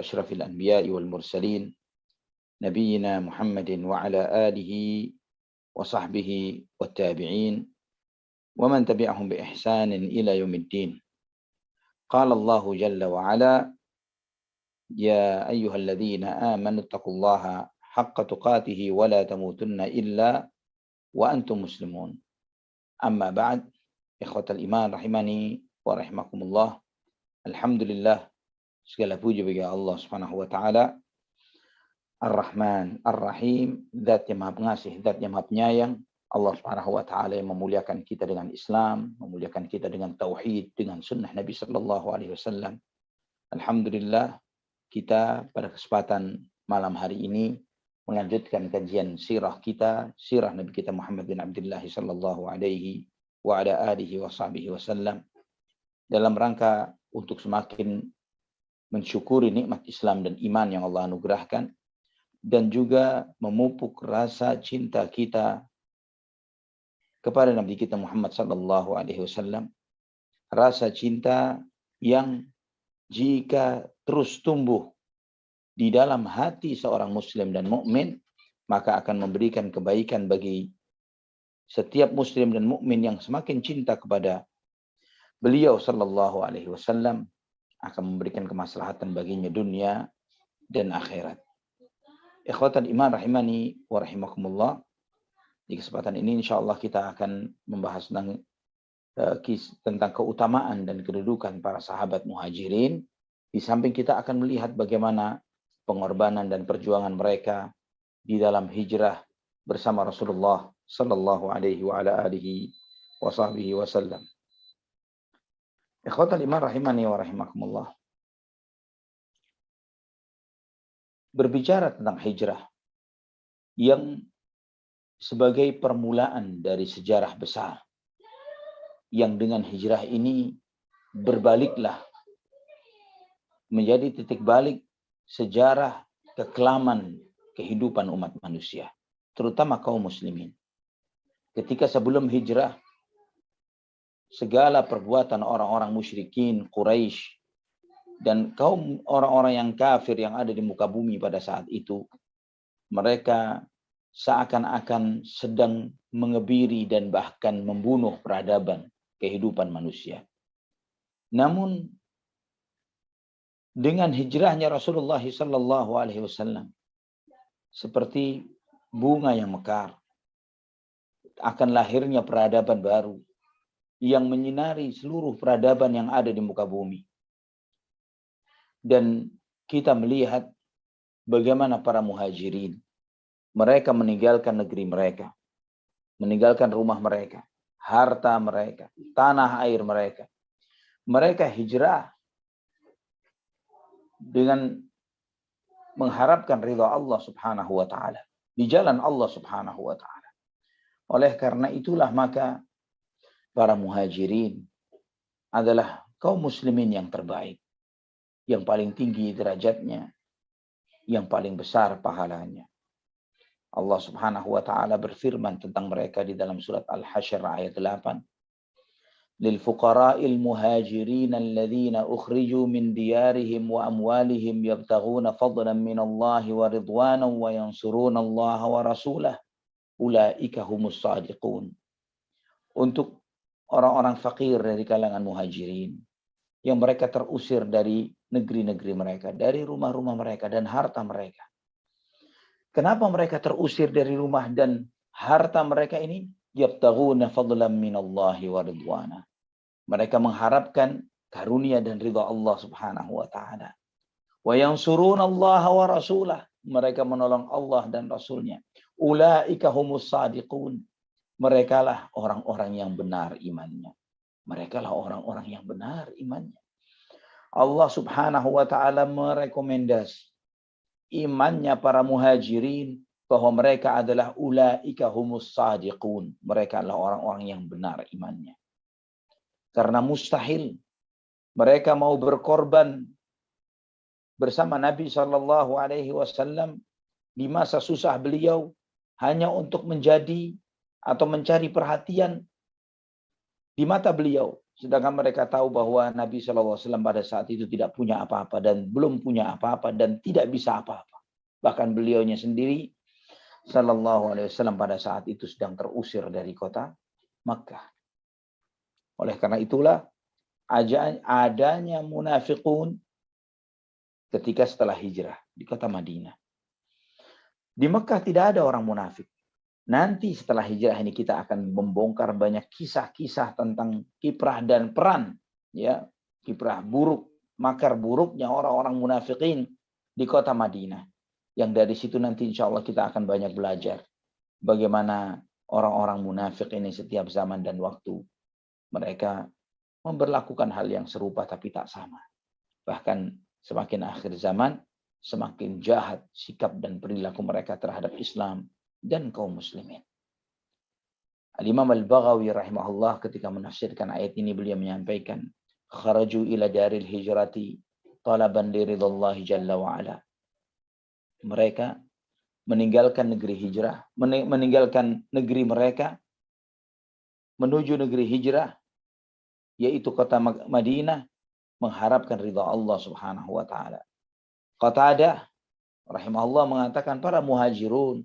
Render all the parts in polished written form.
أشرف الأنبياء والمرسلين نبينا محمد وعلى آله وصحبه والتابعين ومن تبعهم بإحسان إلى يوم الدين. قال الله جل وعلا: يا أيها الذين آمنوا اتقوا الله حق تقاته ولا تموتن إلا وأنتم مسلمون. أما بعد، إخوة الإيمان rahimani wa rahimakumullah. Alhamdulillah, segala puji bagi Allah Subhanahu wa taala, Ar-Rahman, Ar-Rahim, Zat yang Maha Pengasih, Zat yang Maha Penyayang. Allah Subhanahu wa taala yang memuliakan kita dengan Islam, memuliakan kita dengan tauhid, dengan sunnah Nabi sallallahu alaihi wasallam. Alhamdulillah, kita pada kesempatan malam hari ini melanjutkan kajian sirah kita, sirah Nabi kita Muhammad bin Abdullah sallallahu alaihi wa ala alihi wa sahbihi wasallam, dalam rangka untuk semakin mensyukuri nikmat Islam dan iman yang Allah anugerahkan, dan juga memupuk rasa cinta kita kepada Nabi kita Muhammad sallallahu alaihi wasallam, rasa cinta yang jika terus tumbuh di dalam hati seorang muslim dan mukmin, maka akan memberikan kebaikan bagi setiap muslim dan mukmin yang semakin cinta kepada beliau sallallahu alaihi wasallam, akan memberikan kemaslahatan baginya dunia dan akhirat. Ikhwatal iman rahimani wa rahimakumullah. Di kesempatan ini insyaallah kita akan membahas tentang keutamaan dan kedudukan para sahabat muhajirin. Di samping kita akan melihat bagaimana pengorbanan dan perjuangan mereka di dalam hijrah bersama Rasulullah sallallahu alaihi wa ala alihi wa sahbihi wasallam. Ikhwatal iman rahimani wa rahimakumullah. Berbicara tentang hijrah yang sebagai permulaan dari sejarah besar, yang dengan hijrah ini berbaliklah menjadi titik balik sejarah kekelaman kehidupan umat manusia, terutama kaum muslimin. Ketika sebelum hijrah, segala perbuatan orang-orang musyrikin, Quraisy, dan kaum orang-orang yang kafir yang ada di muka bumi pada saat itu, mereka seakan-akan sedang mengebiri dan bahkan membunuh peradaban kehidupan manusia. Namun dengan hijrahnya Rasulullah sallallahu alaihi wasallam, seperti bunga yang mekar, akan lahirnya peradaban baru yang menyinari seluruh peradaban yang ada di muka bumi. Dan kita melihat bagaimana para muhajirin, mereka meninggalkan negeri mereka, meninggalkan rumah mereka, harta mereka, tanah air mereka. Mereka hijrah dengan mengharapkan ridha Allah subhanahu wa ta'ala, di jalan Allah subhanahu wa ta'ala. Oleh karena itulah maka para muhajirin adalah kaum muslimin yang terbaik, yang paling tinggi derajatnya, yang paling besar pahalanya. Allah subhanahu wa ta'ala berfirman tentang mereka di dalam surat Al-Hasyr ayat 8. Lil-fuqara'il muhajirin alladhina ukhriju min diyarihim wa amwalihim yabtaghuna fadlan minallahi wa ridwanan wa yansuruna Allah wa rasulah ulaika humus sadiqun. Untuk orang-orang fakir dari kalangan muhajirin yang mereka terusir dari negeri-negeri mereka, dari rumah-rumah mereka dan harta mereka. Kenapa mereka terusir dari rumah dan harta mereka ini? Yabtaghuna fadlan minallahi wa ridwana. Mereka mengharapkan karunia dan ridha Allah subhanahu wa ta'ala. Wa yansuruna Allah wa rasulah. Mereka menolong Allah dan Rasulnya. Ulaika humus sadiqun. Mereka lah orang-orang yang benar imannya. Mereka lah orang-orang yang benar imannya. Allah subhanahu wa ta'ala merekomendasi imannya para muhajirin, bahwa mereka adalah ulaika humus sadiqun. Mereka adalah orang-orang yang benar imannya. Karena mustahil mereka mau berkorban bersama Nabi sallallahu alaihi wasallam di masa susah beliau hanya untuk menjadi atau mencari perhatian di mata beliau Sedangkan mereka tahu bahwa Nabi SAW pada saat itu tidak punya apa-apa dan belum punya apa-apa dan tidak bisa apa-apa. Bahkan beliaunya sendiri Sallallahu Alaihi Wasallam pada saat itu sedang terusir dari kota Makkah. Oleh karena itulah adanya munafikun ketika setelah hijrah di kota Madinah. Di Mekah tidak ada orang munafik. Nanti setelah hijrah ini kita akan membongkar banyak kisah-kisah tentang kiprah dan peran, ya, kiprah buruk, makar buruknya orang-orang munafikin di kota Madinah. Yang dari situ nanti insya Allah kita akan banyak belajar bagaimana orang-orang munafik ini setiap zaman dan waktu mereka memberlakukan hal yang serupa tapi tak sama. Bahkan semakin akhir zaman, semakin jahat sikap dan perilaku mereka terhadap Islam dan kaum muslimin. Al-Imam Al-Baghawi rahimahullah ketika menafsirkan ayat ini beliau menyampaikan, kharaju ila daril hijrati talaban liridhallahi jalla wa ala. Mereka meninggalkan negeri hijrah, meninggalkan negeri mereka menuju negeri hijrah yaitu kota Madinah mengharapkan ridha Allah Subhanahu wa taala. Qatadah rahimahullah mengatakan para muhajirun,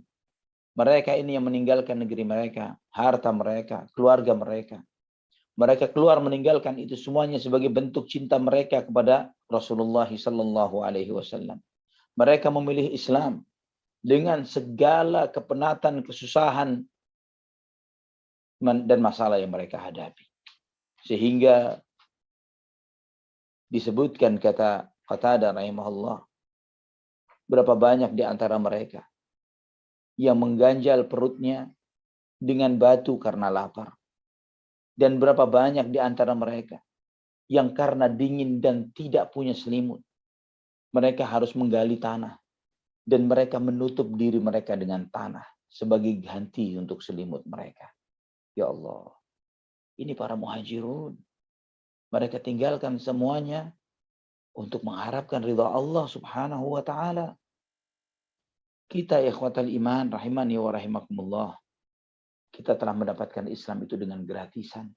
mereka ini yang meninggalkan negeri mereka, harta mereka, keluarga mereka. Mereka keluar meninggalkan itu semuanya sebagai bentuk cinta mereka kepada Rasulullah sallallahu alaihi wasallam. Mereka memilih Islam dengan segala kepenatan, kesusahan dan masalah yang mereka hadapi. Sehingga disebutkan kata Qatadah rahimahullah, berapa banyak di antara mereka yang mengganjal perutnya dengan batu karena lapar. Dan berapa banyak di antara mereka yang karena dingin dan tidak punya selimut, mereka harus menggali tanah. Dan mereka menutup diri mereka dengan tanah sebagai ganti untuk selimut mereka. Ya Allah, ini para muhajirun. Mereka tinggalkan semuanya untuk mengharapkan ridha Allah Subhanahu wa taala. Kita ikhwatal iman rahimani wa rahimakumullah. Kita telah mendapatkan Islam itu dengan gratisan,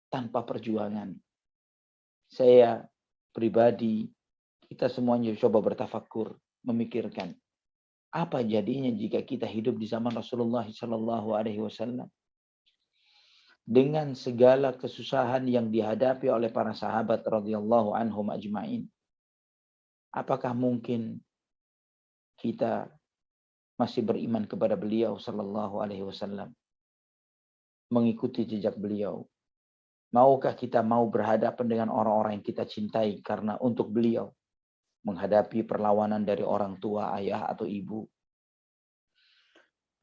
tanpa perjuangan. Saya pribadi, kita semuanya coba bertafakur, memikirkan apa jadinya jika kita hidup di zaman Rasulullah sallallahu alaihi wasallam dengan segala kesusahan yang dihadapi oleh para sahabat radhiyallahu anhum ajmain. Apakah mungkin kita masih beriman kepada beliau sallallahu alaihi wasallam, mengikuti jejak beliau? Maukah kita mau berhadapan dengan orang-orang yang kita cintai karena untuk beliau, menghadapi perlawanan dari orang tua, ayah atau ibu,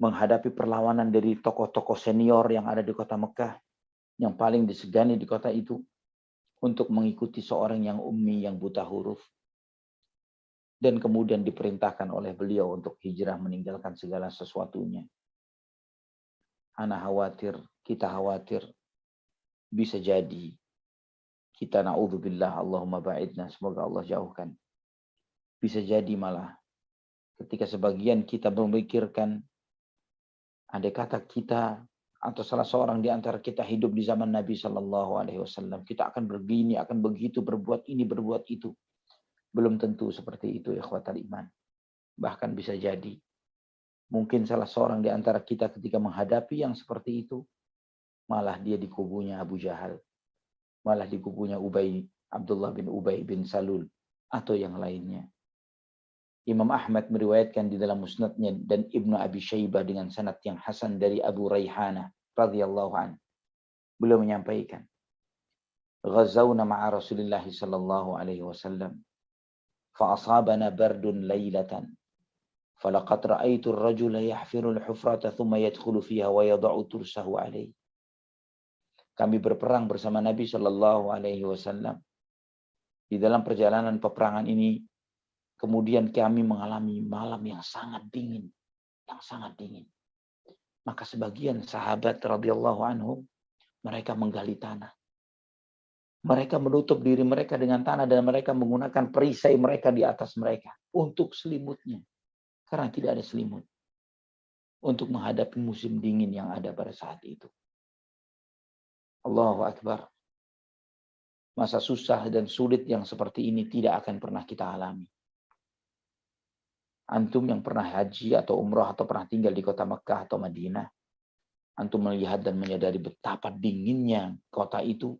menghadapi perlawanan dari tokoh-tokoh senior yang ada di kota Mekah, yang paling disegani di kota itu, untuk mengikuti seorang yang ummi, yang buta huruf, dan kemudian diperintahkan oleh beliau untuk hijrah meninggalkan segala sesuatunya. Ana khawatir, kita khawatir, bisa jadi kita na'udzubillah, Allahumma ba'idna, semoga Allah jauhkan. Bisa jadi malah ketika sebagian kita memikirkan, andai kata kita atau salah seorang di antara kita hidup di zaman Nabi Sallallahu Alaihi Wasallam, kita akan begini, akan begitu, berbuat ini, berbuat itu. Belum tentu seperti itu, ikhwatal iman. Bahkan bisa jadi mungkin salah seorang di antara kita ketika menghadapi yang seperti itu, malah dia di kubunya Abu Jahal, malah di kubunya Abdullah bin Ubay bin Salul, atau yang lainnya. Imam Ahmad meriwayatkan di dalam musnadnya dan Ibnu Abi Syaibah dengan sanad yang hasan dari Abu Raihanah radhiyallahu an. Beliau menyampaikan, "Ghazawna ma'a Rasulillah sallallahu alaihi wasallam, fa asabana bardun lailatan. فلقد رأيت الرجل يحفر الحفرة ثم يدخل فيها ويضع ترسه عليه." Kami berperang bersama Nabi Shallallahu Alaihi Wasallam. Di dalam perjalanan peperangan ini, kemudian kami mengalami malam yang sangat dingin, Maka sebagian sahabat radhiyallahu anhum, mereka menggali tanah. Mereka menutup diri mereka dengan tanah dan mereka menggunakan perisai mereka di atas mereka untuk selimutnya. Karena tidak ada selimut untuk menghadapi musim dingin yang ada pada saat itu. Allahu Akbar. Masa susah dan sulit yang seperti ini tidak akan pernah kita alami. Antum yang pernah haji atau umrah atau pernah tinggal di kota Mekah atau Madinah, antum melihat dan menyadari betapa dinginnya kota itu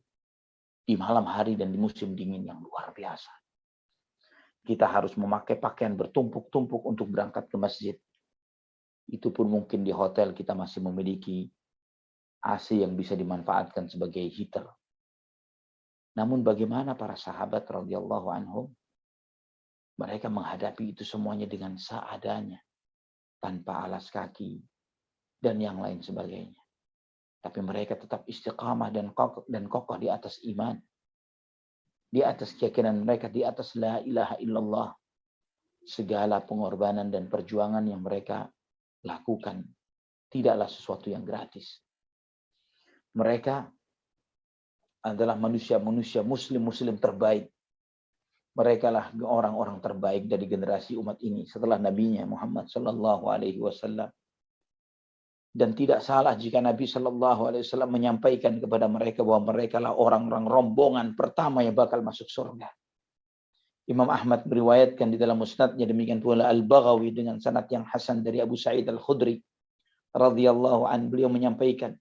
di malam hari dan di musim dingin yang luar biasa. Kita harus memakai pakaian bertumpuk-tumpuk untuk berangkat ke masjid. Itu pun mungkin di hotel kita masih memiliki AC yang bisa dimanfaatkan sebagai heater. Namun bagaimana para sahabat radhiyallahu anhum? Mereka menghadapi itu semuanya dengan seadanya, tanpa alas kaki dan yang lain sebagainya. Tapi mereka tetap istiqamah dan kokoh di atas iman. Di atas keyakinan mereka, di atas la ilaha illallah. Segala pengorbanan dan perjuangan yang mereka lakukan tidaklah sesuatu yang gratis. Mereka adalah manusia-manusia muslim-muslim terbaik. Mereka lah orang-orang terbaik dari generasi umat ini setelah nabinya Muhammad sallallahu alaihi wasallam. Dan tidak salah jika Nabi sallallahu alaihi wasallam menyampaikan kepada mereka bahwa mereka lah orang-orang rombongan pertama yang bakal masuk surga. Imam Ahmad meriwayatkan di dalam musnadnya, demikian pula Al-Baghawi dengan sanad yang hasan dari Abu Sa'id Al-Khudri radhiyallahu an, beliau menyampaikan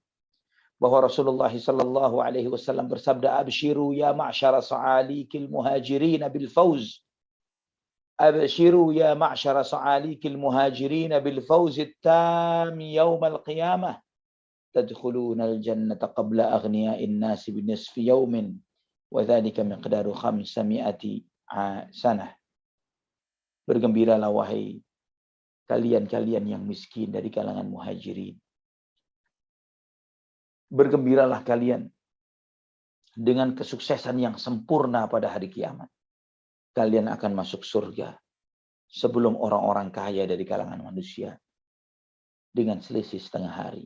bahwa Rasulullah sallallahu alaihi wasallam bersabda, "Abshiru ya ma'syara sa'alikil muhajirin bil fawz." Abshiru ya ma'syara sa'alikil muhajirin bil fawz at-tam yaum al-qiyamah. Tadkhuluna al-jannata qabla aghniya'in nas bi nisfi yawmin wa dhalika miqdaru 500 sanah. Bergembiralah wahai kalian-kalian yang miskin dari kalangan muhajirin. Bergembiralah kalian dengan kesuksesan yang sempurna pada hari kiamat. Kalian akan masuk surga sebelum orang-orang kaya dari kalangan manusia dengan selisih setengah hari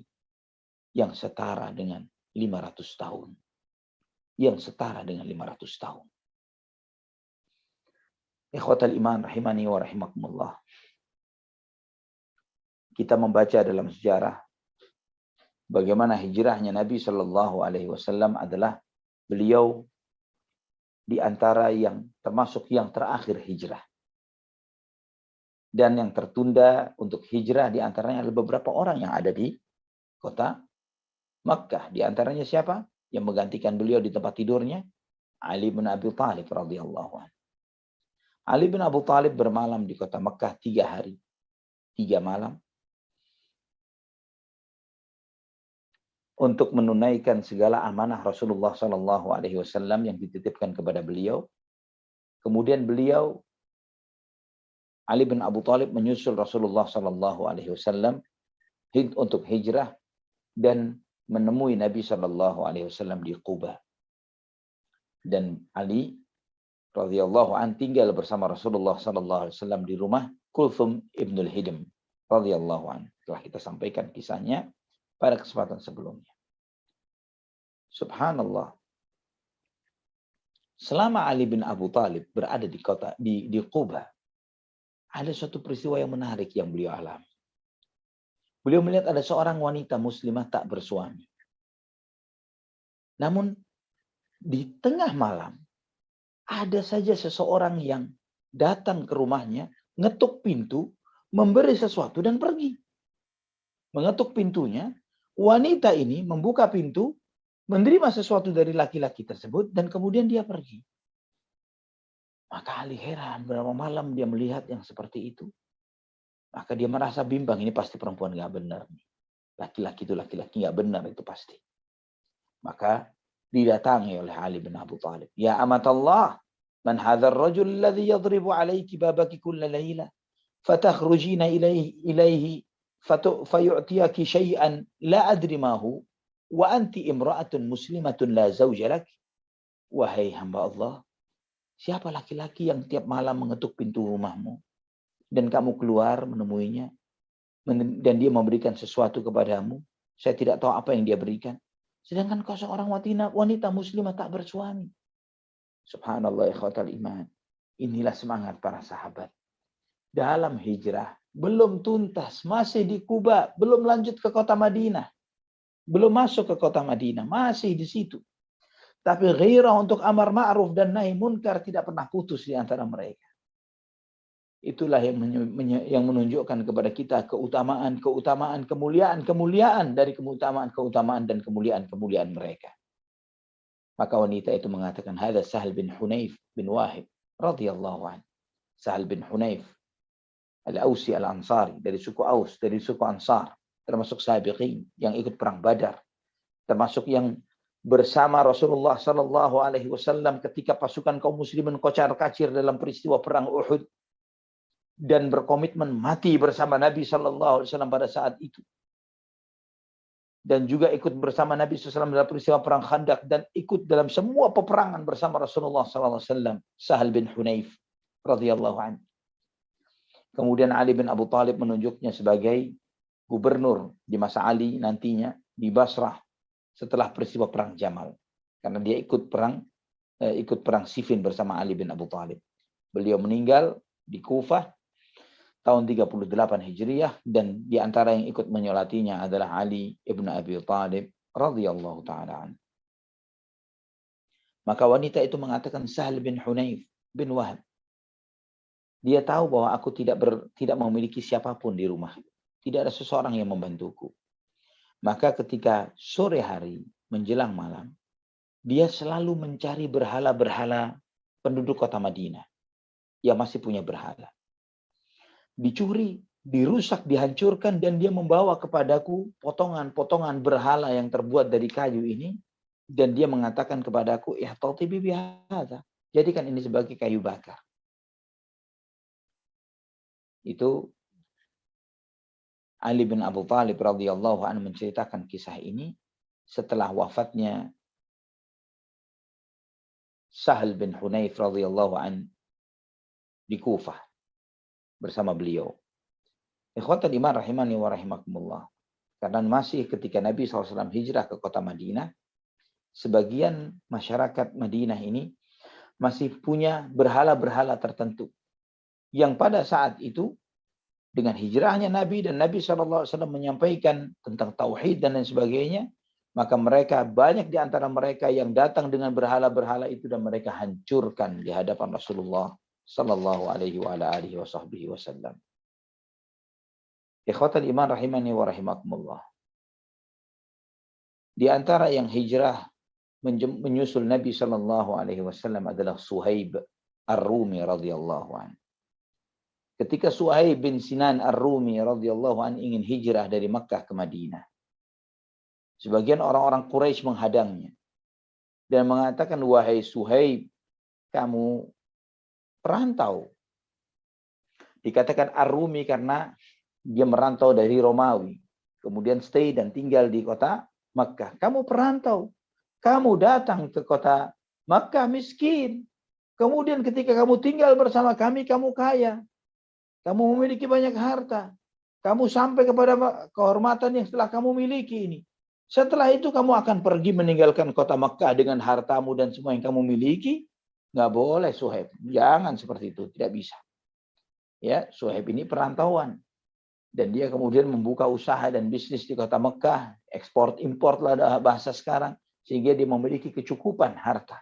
yang setara dengan 500 tahun. Yang setara dengan 500 tahun. Ikhwatal iman rahimani wa rahimakumullah. Kita membaca dalam sejarah bagaimana hijrahnya Nabi Shallallahu Alaihi Wasallam adalah beliau di antara yang termasuk yang terakhir hijrah. Dan yang tertunda untuk hijrah di antaranya adalah beberapa orang yang ada di kota Makkah. Di antaranya siapa? Yang menggantikan beliau di tempat tidurnya? Ali bin Abi Thalib radhiyallahu anhu. Ali bin Abi Thalib bermalam di kota Makkah 3 hari, 3 malam. Untuk menunaikan segala amanah Rasulullah Sallallahu Alaihi Wasallam yang dititipkan kepada beliau. Kemudian beliau, Ali bin Abi Thalib, menyusul Rasulullah Sallallahu Alaihi Wasallam untuk hijrah dan menemui Nabi Sallallahu Alaihi Wasallam di Quba. Dan Ali radhiyallahu an tinggal bersama Rasulullah Sallallahu Alaihi Wasallam di rumah Kulthum ibnul Hidm radhiyallahu an. Telah kita sampaikan kisahnya pada kesempatan sebelumnya. Subhanallah. Selama Ali bin Abi Thalib berada di kota di Quba, ada suatu peristiwa yang menarik yang beliau alami. Beliau melihat ada seorang wanita muslimah tak bersuami. Namun di tengah malam ada saja seseorang yang datang ke rumahnya, ngetuk pintu, memberi sesuatu dan pergi. Mengetuk pintunya, wanita ini membuka pintu, menerima sesuatu dari laki-laki tersebut, dan kemudian dia pergi. Maka Ali heran, berapa malam dia melihat yang seperti itu. Maka dia merasa bimbang, ini pasti perempuan gak benar. Laki-laki itu laki-laki gak benar, itu pasti. Maka didatangi oleh Ali bin Abi Thalib. Ya amatallah, man hadzal rajul alladhi yadribu alayki babaki kulla layla, fatakhrujina ilaihi fayu'tiyaki syai'an la adri ma hu wa anti imra'atun muslimatun la zawja lak. Wahai hamba Allah, siapa laki-laki yang tiap malam mengetuk pintu rumahmu dan kamu keluar menemuinya dan dia memberikan sesuatu kepadamu, saya tidak tahu apa yang dia berikan, sedangkan kau seorang wanita muslimah tak bersuami. Subhanallah ikhwatal iman. Inilah semangat para sahabat dalam hijrah. Belum tuntas, masih di Kuba, belum lanjut ke kota Madinah. Belum masuk ke kota Madinah, masih di situ. Tapi ghairah untuk amar ma'ruf dan nahi munkar tidak pernah putus di antara mereka. Itulah yang menunjukkan kepada kita keutamaan, kemuliaan dari keutamaan dan kemuliaan mereka. Maka wanita itu mengatakan, hadza Sahal bin Hunayf bin Wahib radhiyallahu anhu. Sahal bin Hunayf Al-Ausi Al-Ansari, dari suku Aus, dari suku Ansar, termasuk sabiqin yang ikut perang Badar, termasuk yang bersama Rasulullah sallallahu alaihi wasallam ketika pasukan kaum muslimin kocar-kacir dalam peristiwa perang Uhud, dan berkomitmen mati bersama Nabi sallallahu alaihi wasallam pada saat itu. Dan juga ikut bersama Nabi SAW dalam peristiwa perang Khandaq, dan ikut dalam semua peperangan bersama Rasulullah sallallahu alaihi wasallam, Sahal bin Hunayf radhiyallahu anhu. Kemudian Ali bin Abu Thalib menunjuknya sebagai gubernur di masa Ali nantinya di Basrah setelah peristiwa perang Jamal, karena dia ikut perang Siffin bersama Ali bin Abu Thalib. Beliau meninggal di Kufah tahun 38 Hijriah, dan di antara yang ikut menyolatinya adalah Ali ibn Abi Thalib radhiyallahu taala anhu. Maka wanita itu mengatakan, Sahal bin Hunayf bin Wahab, dia tahu bahwa aku tidak memiliki siapapun di rumah. Tidak ada seseorang yang membantuku. Maka ketika sore hari menjelang malam, dia selalu mencari berhala-berhala penduduk kota Madinah yang masih punya berhala. Dicuri, dirusak, dihancurkan, dan dia membawa kepadaku potongan-potongan berhala yang terbuat dari kayu ini, dan dia mengatakan kepadaku, ihtatibi bihadza, jadikan ini sebagai kayu bakar. Itu Ali bin Abu Thalib radhiyallahu anhu menceritakan kisah ini setelah wafatnya Sahal bin Hunayf radhiyallahu anhu di Kufah bersama beliau. Ikhwatal iman rahimani wa rahimakumullah. Karena masih ketika Nabi SAW hijrah ke kota Madinah, sebagian masyarakat Madinah ini masih punya berhala-berhala tertentu, yang pada saat itu dengan hijrahnya Nabi dan Nabi SAW menyampaikan tentang tauhid dan lain sebagainya, maka mereka banyak di antara mereka yang datang dengan berhala-berhala itu dan mereka hancurkan di hadapan Rasulullah sallallahu alaihi wa ala alihi wasallam. Ikhwatal iman rahimani wa rahimakumullah. Di antara yang hijrah menyusul Nabi sallallahu alaihi wasallam adalah Suhaib Ar-Rumi radhiyallahu anhu. Ketika Suhaib bin Sinan Ar-Rumi radhiyallahu anhu ingin hijrah dari Makkah ke Madinah, sebagian orang-orang Quraisy menghadangnya dan mengatakan, wahai Suhaib, kamu perantau. Dikatakan Ar-Rumi karena dia merantau dari Romawi, kemudian stay dan tinggal di kota Makkah. Kamu perantau, kamu datang ke kota Makkah miskin, kemudian ketika kamu tinggal bersama kami, kamu kaya. Kamu memiliki banyak harta. Kamu sampai kepada kehormatan yang setelah kamu miliki ini. Setelah itu kamu akan pergi meninggalkan kota Makkah dengan hartamu dan semua yang kamu miliki. Nggak boleh, Suhaib. Jangan seperti itu. Tidak bisa. Ya, Suhaib ini perantauan. Dan dia kemudian membuka usaha dan bisnis di kota Makkah. Ekspor import lah bahasa sekarang. Sehingga dia memiliki kecukupan harta.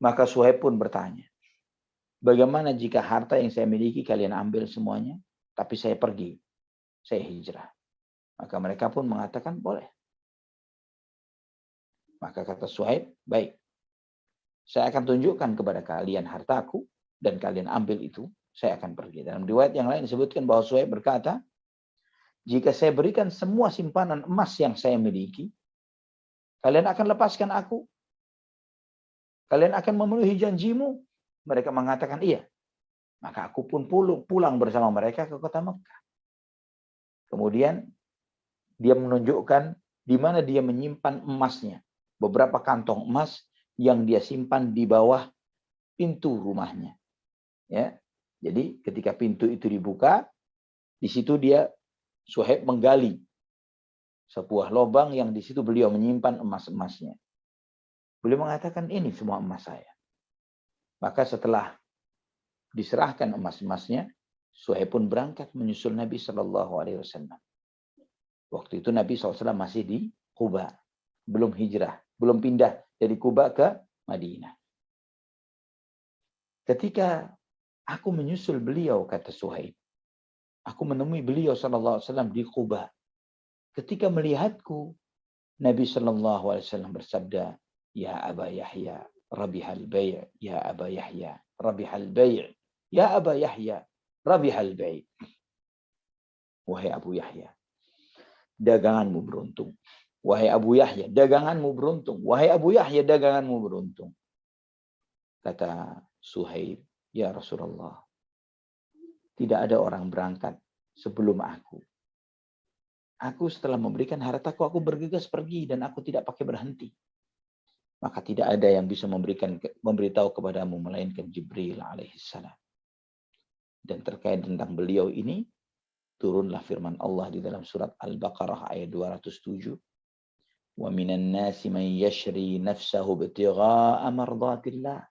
Maka Suhaib pun bertanya, bagaimana jika harta yang saya miliki kalian ambil semuanya, tapi saya pergi, saya hijrah? Maka mereka pun mengatakan boleh. Maka kata Suhaib, baik, saya akan tunjukkan kepada kalian hartaku, dan kalian ambil itu, saya akan pergi. Dalam riwayat yang lain disebutkan bahwa Suhaib berkata, jika saya berikan semua simpanan emas yang saya miliki, kalian akan lepaskan aku? Kalian akan memenuhi janjimu? Mereka mengatakan iya. Maka aku pun pulang bersama mereka ke kota Mekah. Kemudian dia menunjukkan di mana dia menyimpan emasnya. Beberapa kantong emas yang dia simpan di bawah pintu rumahnya. Ya. Jadi ketika pintu itu dibuka, di situ dia Suhaib menggali sebuah lubang yang di situ beliau menyimpan emas-emasnya. Beliau mengatakan ini semua emas saya. Maka setelah diserahkan emas-emasnya, Suhaib pun berangkat menyusul Nabi SAW. Waktu itu Nabi SAW masih di Quba, belum hijrah belum pindah dari Kuba ke Madinah. Ketika aku menyusul beliau, kata Suhaib, aku menemui beliau sallallahu alaihi wasallam di Quba. Ketika melihatku, Nabi sallallahu alaihi wasallam bersabda, "Ya Aba Yahya, rabihal bai', ya Aba Yahya, rabihal bai', ya Aba Yahya, rabihal bai'." Wahai Abu Yahya, daganganmu beruntung. Wahai Abu Yahya, daganganmu beruntung. Wahai Abu Yahya, daganganmu beruntung. Kata Suhaib, "Ya Rasulullah, tidak ada orang berangkat sebelum aku. Aku setelah memberikan hartaku, aku bergegas pergi dan aku tidak pakai berhenti. Maka tidak ada yang bisa memberitahu kepadamu melainkan Jibril alaihissalam." Dan terkait tentang beliau ini, turunlah firman Allah di dalam surat Al-Baqarah ayat 207. "Wa minan nasi man yashri nafsahu ibtigha'a mardatillah.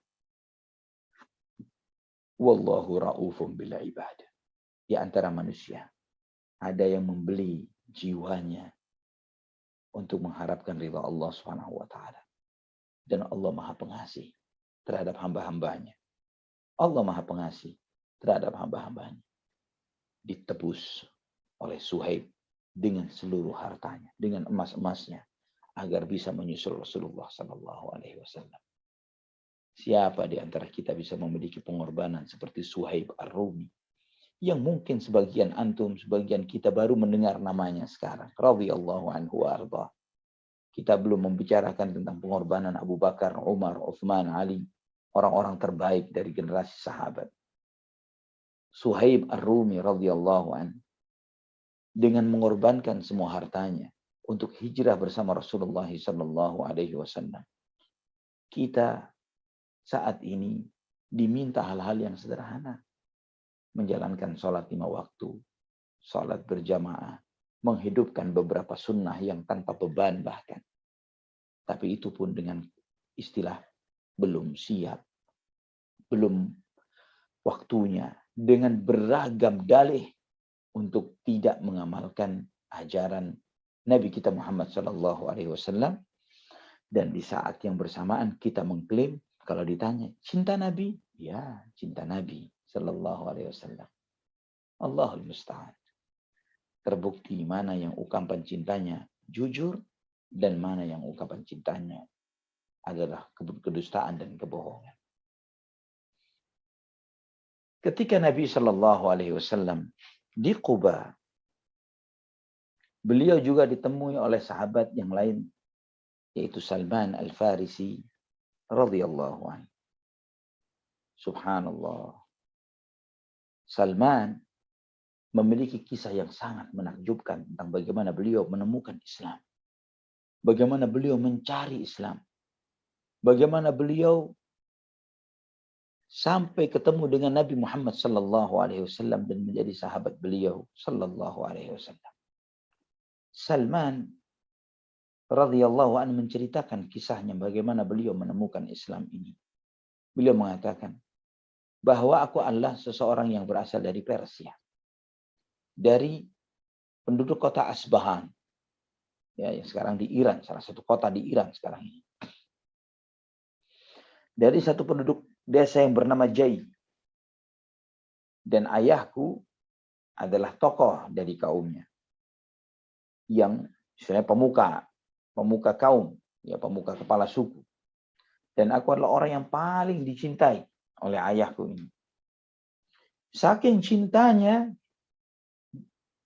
Wallahu ra'ufun bil ibad." Di antara manusia ada yang membeli jiwanya untuk mengharapkan ridha Allah Subhanahu wa taala. Dan Allah Maha Pengasih terhadap hamba-hambanya. Allah Maha Pengasih terhadap hamba-hambanya. Ditebus oleh Suhaib dengan seluruh hartanya, dengan emas-emasnya, agar bisa menyusul Rasulullah sallallahu alaihi wasallam. Siapa di antara kita bisa memiliki pengorbanan seperti Suhaib Ar-Rumi, yang mungkin sebagian antum, sebagian kita baru mendengar namanya sekarang. Radhiyallahu anhu wa arda. Kita belum membicarakan tentang pengorbanan Abu Bakar, Umar, Uthman, Ali, orang-orang terbaik dari generasi sahabat. Suhaib Ar-Rumi radhiyallahu anhu dengan mengorbankan semua hartanya untuk hijrah bersama Rasulullah sallallahu alaihi wasallam. Kita saat ini diminta hal-hal yang sederhana. Menjalankan sholat 5 waktu, sholat berjamaah, menghidupkan beberapa sunnah yang tanpa beban bahkan. Tapi itu pun dengan istilah belum siap, belum waktunya, dengan beragam dalih untuk tidak mengamalkan ajaran Nabi kita Muhammad sallallahu alaihi wasallam. Dan di saat yang bersamaan kita mengklaim, kalau ditanya cinta Nabi, ya cinta Nabi sallallahu alaihi wasallam. Allahul musta'an. Terbukti mana yang ungkapan cintanya jujur dan mana yang ungkapan cintanya adalah kedustaan dan kebohongan. Ketika Nabi sallallahu alaihi wasallam di Quba, beliau juga ditemui oleh sahabat yang lain, yaitu Salman Al-Farisi radhiyallahu anhu. Subhanallah. Salman memiliki kisah yang sangat menakjubkan tentang bagaimana beliau menemukan Islam. Bagaimana beliau mencari Islam. Bagaimana beliau sampai ketemu dengan Nabi Muhammad sallallahu alaihi wasallam dan menjadi sahabat beliau sallallahu alaihi wasallam. Salman radhiyallahu anhu menceritakan kisahnya bagaimana beliau menemukan Islam ini. Beliau mengatakan bahwa aku adalah seseorang yang berasal dari Persia. Dari penduduk kota Asbahan. Ya, yang sekarang di Iran, salah satu kota di Iran sekarang ini. Dari satu penduduk desa yang bernama Jai. Dan ayahku adalah tokoh dari kaumnya. Yang istilahnya pemuka kaum, ya pemuka kepala suku. Dan aku adalah orang yang paling dicintai oleh ayahku ini. Saking cintanya,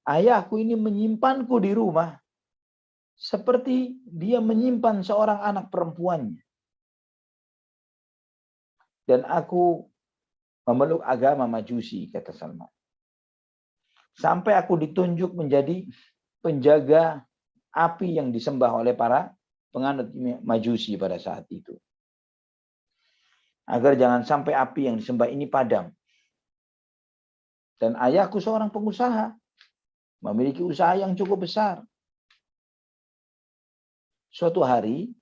ayahku ini menyimpanku di rumah seperti dia menyimpan seorang anak perempuannya. Dan aku memeluk agama Majusi, kata Salman. Sampai aku ditunjuk menjadi penjaga api yang disembah oleh para penganut Majusi pada saat itu. Agar jangan sampai api yang disembah ini padam. Dan ayahku seorang pengusaha. Memiliki usaha yang cukup besar. Suatu hari,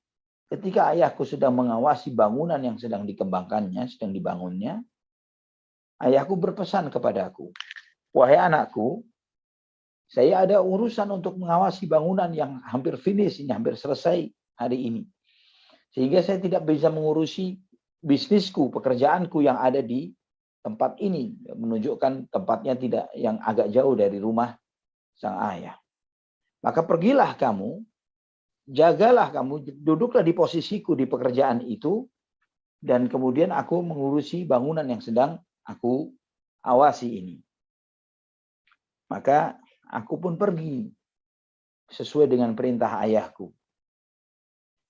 ketika ayahku sedang mengawasi bangunan yang sedang dikembangkannya, sedang dibangunnya, ayahku berpesan kepadaku, "Wahai anakku, saya ada urusan untuk mengawasi bangunan yang hampir finish, ini hampir selesai hari ini. Sehingga saya tidak bisa mengurusi bisnisku, pekerjaanku yang ada di tempat ini. Menunjukkan tempatnya tidak yang agak jauh dari rumah sang ayah. Maka pergilah kamu, jagalah kamu, duduklah di posisiku di pekerjaan itu, dan kemudian aku mengurusi bangunan yang sedang aku awasi ini. Maka aku pun pergi sesuai dengan perintah ayahku.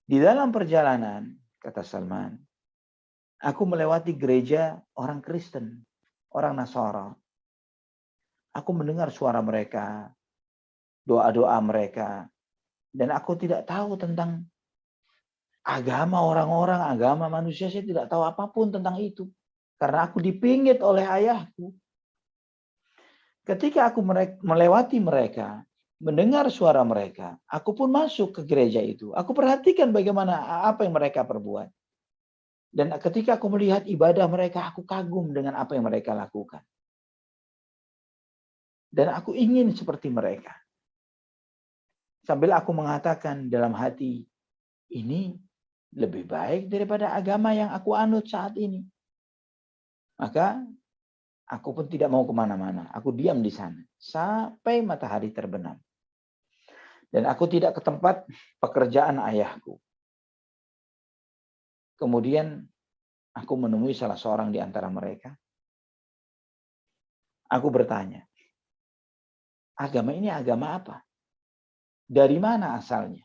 Di dalam perjalanan, kata Salman, aku melewati gereja orang Kristen, orang Nasara. Aku mendengar suara mereka, doa-doa mereka, dan aku tidak tahu tentang agama orang-orang, agama manusia. Saya tidak tahu apapun tentang itu. Karena aku dipingit oleh ayahku. Ketika aku melewati mereka, mendengar suara mereka, aku pun masuk ke gereja itu. Aku perhatikan bagaimana apa yang mereka perbuat. Dan ketika aku melihat ibadah mereka, aku kagum dengan apa yang mereka lakukan. Dan aku ingin seperti mereka. Sambil aku mengatakan dalam hati, ini lebih baik daripada agama yang aku anut saat ini. Maka aku pun tidak mau kemana-mana. Aku diam di sana sampai matahari terbenam. Dan aku tidak ke tempat pekerjaan ayahku. Kemudian aku menemui salah seorang di antara mereka. Aku bertanya, agama ini agama apa? Dari mana asalnya?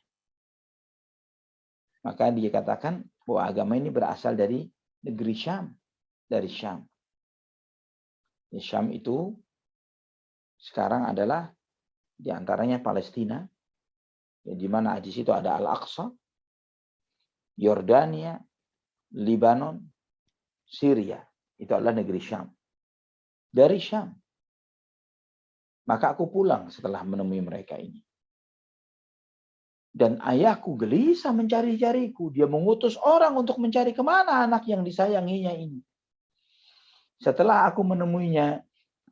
Maka dia katakan bahwa agama ini berasal dari negeri Syam. Dari Syam. Syam itu sekarang adalah di antaranya Palestina. Di mana di situ ada Al-Aqsa, Yordania, Libanon, Syria. Itu adalah negeri Syam. Dari Syam. Maka aku pulang setelah menemui mereka ini. Dan ayahku gelisah mencari-cariku. Dia mengutus orang untuk mencari kemana anak yang disayanginya ini. Setelah aku menemuinya,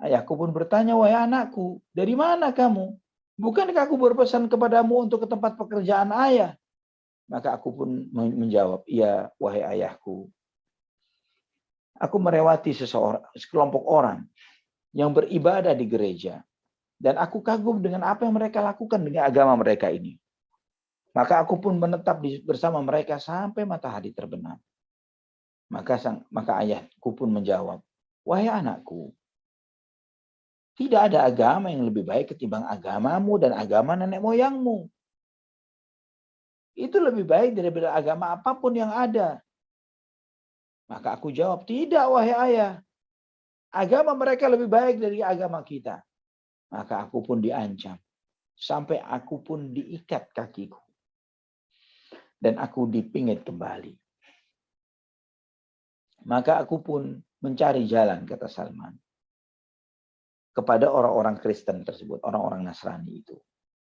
ayahku pun bertanya, wahai anakku, dari mana kamu? Bukankah aku berpesan kepadamu untuk ke tempat pekerjaan ayah? Maka aku pun menjawab, iya wahai ayahku. Aku melewati sekelompok orang yang beribadah di gereja. Dan aku kagum dengan apa yang mereka lakukan dengan agama mereka ini. Maka aku pun menetap bersama mereka sampai matahari terbenam. Maka ayahku pun menjawab, wahai anakku, tidak ada agama yang lebih baik ketimbang agamamu dan agama nenek moyangmu. Itu lebih baik daripada agama apapun yang ada. Maka aku jawab, tidak wahai ayah. Agama mereka lebih baik dari agama kita. Maka aku pun diancam. Sampai aku pun diikat kakiku. Dan aku dipingit kembali. Maka aku pun mencari jalan, kata Salman. Kepada orang-orang Kristen tersebut, orang-orang Nasrani itu.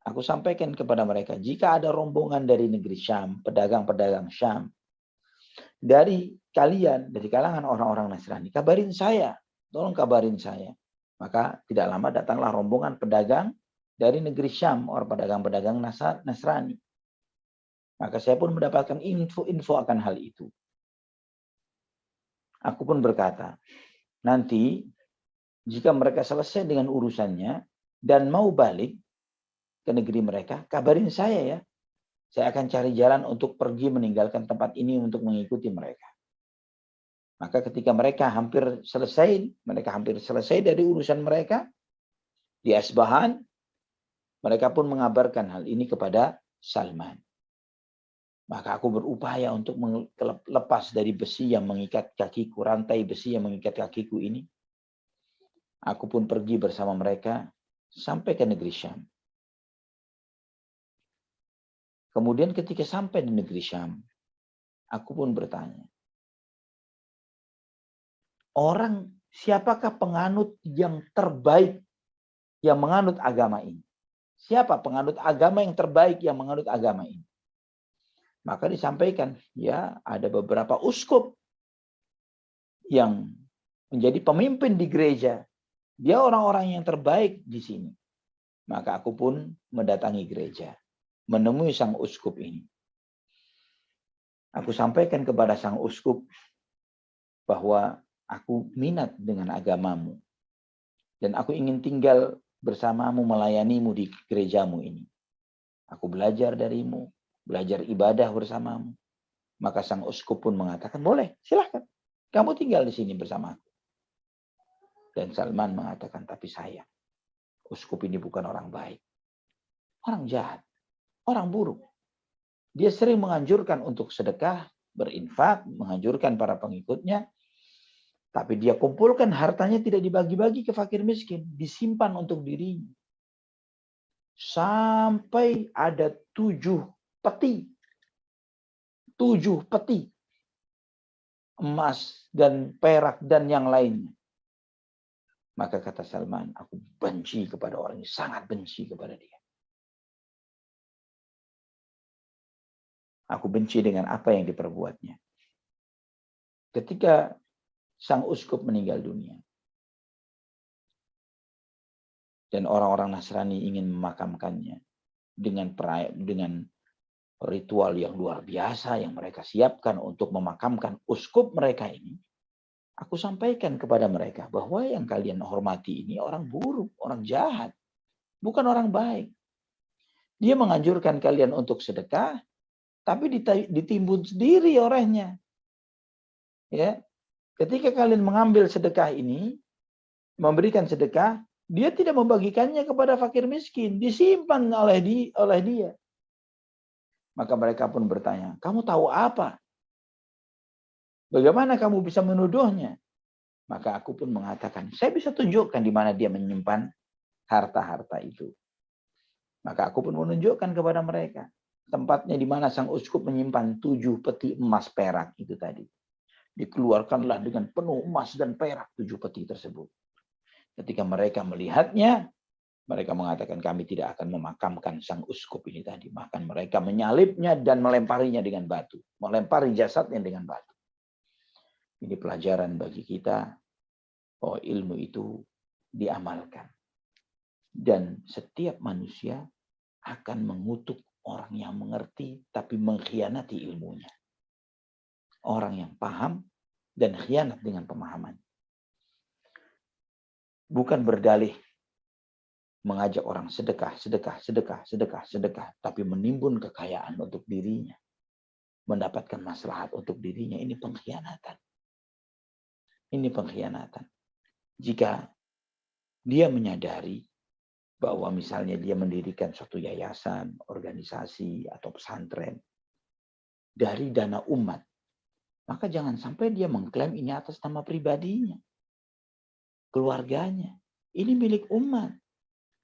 Aku sampaikan kepada mereka, jika ada rombongan dari negeri Syam, pedagang-pedagang Syam, dari kalian, dari kalangan orang-orang Nasrani, kabarin saya, tolong kabarin saya. Maka tidak lama datanglah rombongan pedagang dari negeri Syam, orang pedagang-pedagang Nasrani. Maka saya pun mendapatkan info-info akan hal itu. Aku pun berkata, nanti jika mereka selesai dengan urusannya dan mau balik ke negeri mereka, kabarin saya ya. Saya akan cari jalan untuk pergi meninggalkan tempat ini untuk mengikuti mereka. Maka ketika mereka hampir selesai dari urusan mereka di Asbahan, mereka pun mengabarkan hal ini kepada Salman. Maka aku berupaya untuk lepas dari besi yang mengikat kakiku, rantai besi yang mengikat kakiku ini. Aku pun pergi bersama mereka sampai ke negeri Syam. Kemudian ketika sampai di negeri Syam, aku pun bertanya, siapakah penganut yang terbaik yang menganut agama ini? Siapa penganut agama yang terbaik yang menganut agama ini? Maka disampaikan, ya ada beberapa uskup yang menjadi pemimpin di gereja. Dia orang-orang yang terbaik di sini. Maka aku pun mendatangi gereja, menemui sang uskup ini. Aku sampaikan kepada sang uskup bahwa aku minat dengan agamamu. Dan aku ingin tinggal bersamamu, melayanimu di gerejamu ini. Aku belajar darimu, belajar ibadah bersamamu. Maka sang uskup pun mengatakan, boleh, silahkan. Kamu tinggal di sini bersama aku. Dan Salman mengatakan, tapi sayang, uskup ini bukan orang baik. Orang jahat, orang buruk. Dia sering menganjurkan untuk sedekah, berinfak, menganjurkan para pengikutnya. Tapi dia kumpulkan hartanya tidak dibagi-bagi ke fakir miskin. Disimpan untuk dirinya. Sampai ada 7 peti. 7 peti. Emas dan perak dan yang lainnya. Maka kata Salman, aku benci kepada orang ini. Sangat benci kepada dia. Aku benci dengan apa yang diperbuatnya. Ketika sang uskup meninggal dunia. Dan orang-orang Nasrani ingin memakamkannya. Dengan ritual yang luar biasa yang mereka siapkan untuk memakamkan uskup mereka ini. Aku sampaikan kepada mereka bahwa yang kalian hormati ini orang buruk, orang jahat. Bukan orang baik. Dia menganjurkan kalian untuk sedekah, tapi ditimbun sendiri orangnya. Ya, ketika kalian mengambil sedekah ini, memberikan sedekah, dia tidak membagikannya kepada fakir miskin, disimpan oleh dia. Maka mereka pun bertanya, kamu tahu apa? Bagaimana kamu bisa menuduhnya? Maka aku pun mengatakan, saya bisa tunjukkan di mana dia menyimpan harta-harta itu. Maka aku pun menunjukkan kepada mereka tempatnya di mana sang uskup menyimpan 7 peti emas perak itu tadi. Dikeluarkanlah dengan penuh emas dan perak 7 peti tersebut. Ketika mereka melihatnya, mereka mengatakan kami tidak akan memakamkan sang uskup ini tadi. Bahkan mereka menyalibnya dan melemparinya dengan batu. Melempari jasadnya dengan batu. Ini pelajaran bagi kita bahwa ilmu itu diamalkan. Dan setiap manusia akan mengutuk orang yang mengerti tapi mengkhianati ilmunya. Orang yang paham dan khianat dengan pemahaman. Bukan berdalih mengajak orang sedekah, tapi menimbun kekayaan untuk dirinya. Mendapatkan maslahat untuk dirinya. Ini pengkhianatan. Ini pengkhianatan. Jika dia menyadari bahwa misalnya dia mendirikan suatu yayasan, organisasi, atau pesantren dari dana umat, maka jangan sampai dia mengklaim ini atas nama pribadinya, keluarganya. Ini milik umat,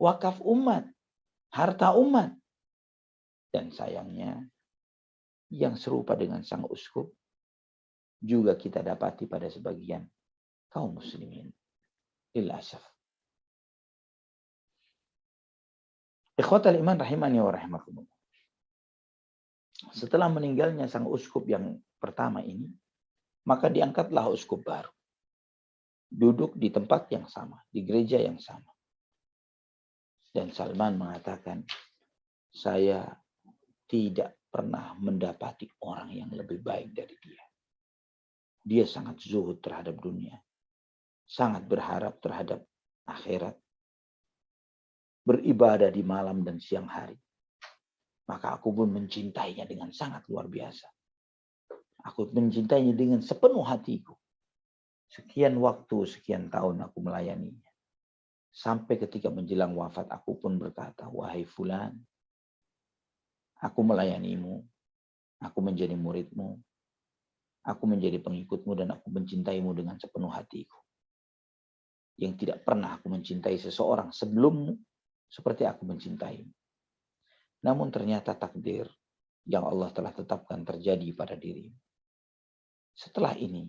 wakaf umat, harta umat. Dan sayangnya, yang serupa dengan sang uskup, juga kita dapati pada sebagian kaum muslimin. Lil asaf. Ikhwatal iman rahimani wa rahimakumullah. Setelah meninggalnya sang uskup yang pertama ini, maka diangkatlah uskup baru. Duduk di tempat yang sama, di gereja yang sama. Dan Salman mengatakan, saya tidak pernah mendapati orang yang lebih baik dari dia. Dia sangat zuhud terhadap dunia. Sangat berharap terhadap akhirat. Beribadah di malam dan siang hari. Maka aku pun mencintainya dengan sangat luar biasa. Aku mencintainya dengan sepenuh hatiku. Sekian waktu, sekian tahun aku melayaninya. Sampai ketika menjelang wafat aku pun berkata, wahai fulan, aku melayanimu. Aku menjadi muridmu. Aku menjadi pengikutmu dan aku mencintaimu dengan sepenuh hatiku. Yang tidak pernah aku mencintai seseorang sebelummu seperti aku mencintaimu. Namun ternyata takdir yang Allah telah tetapkan terjadi pada dirimu. Setelah ini,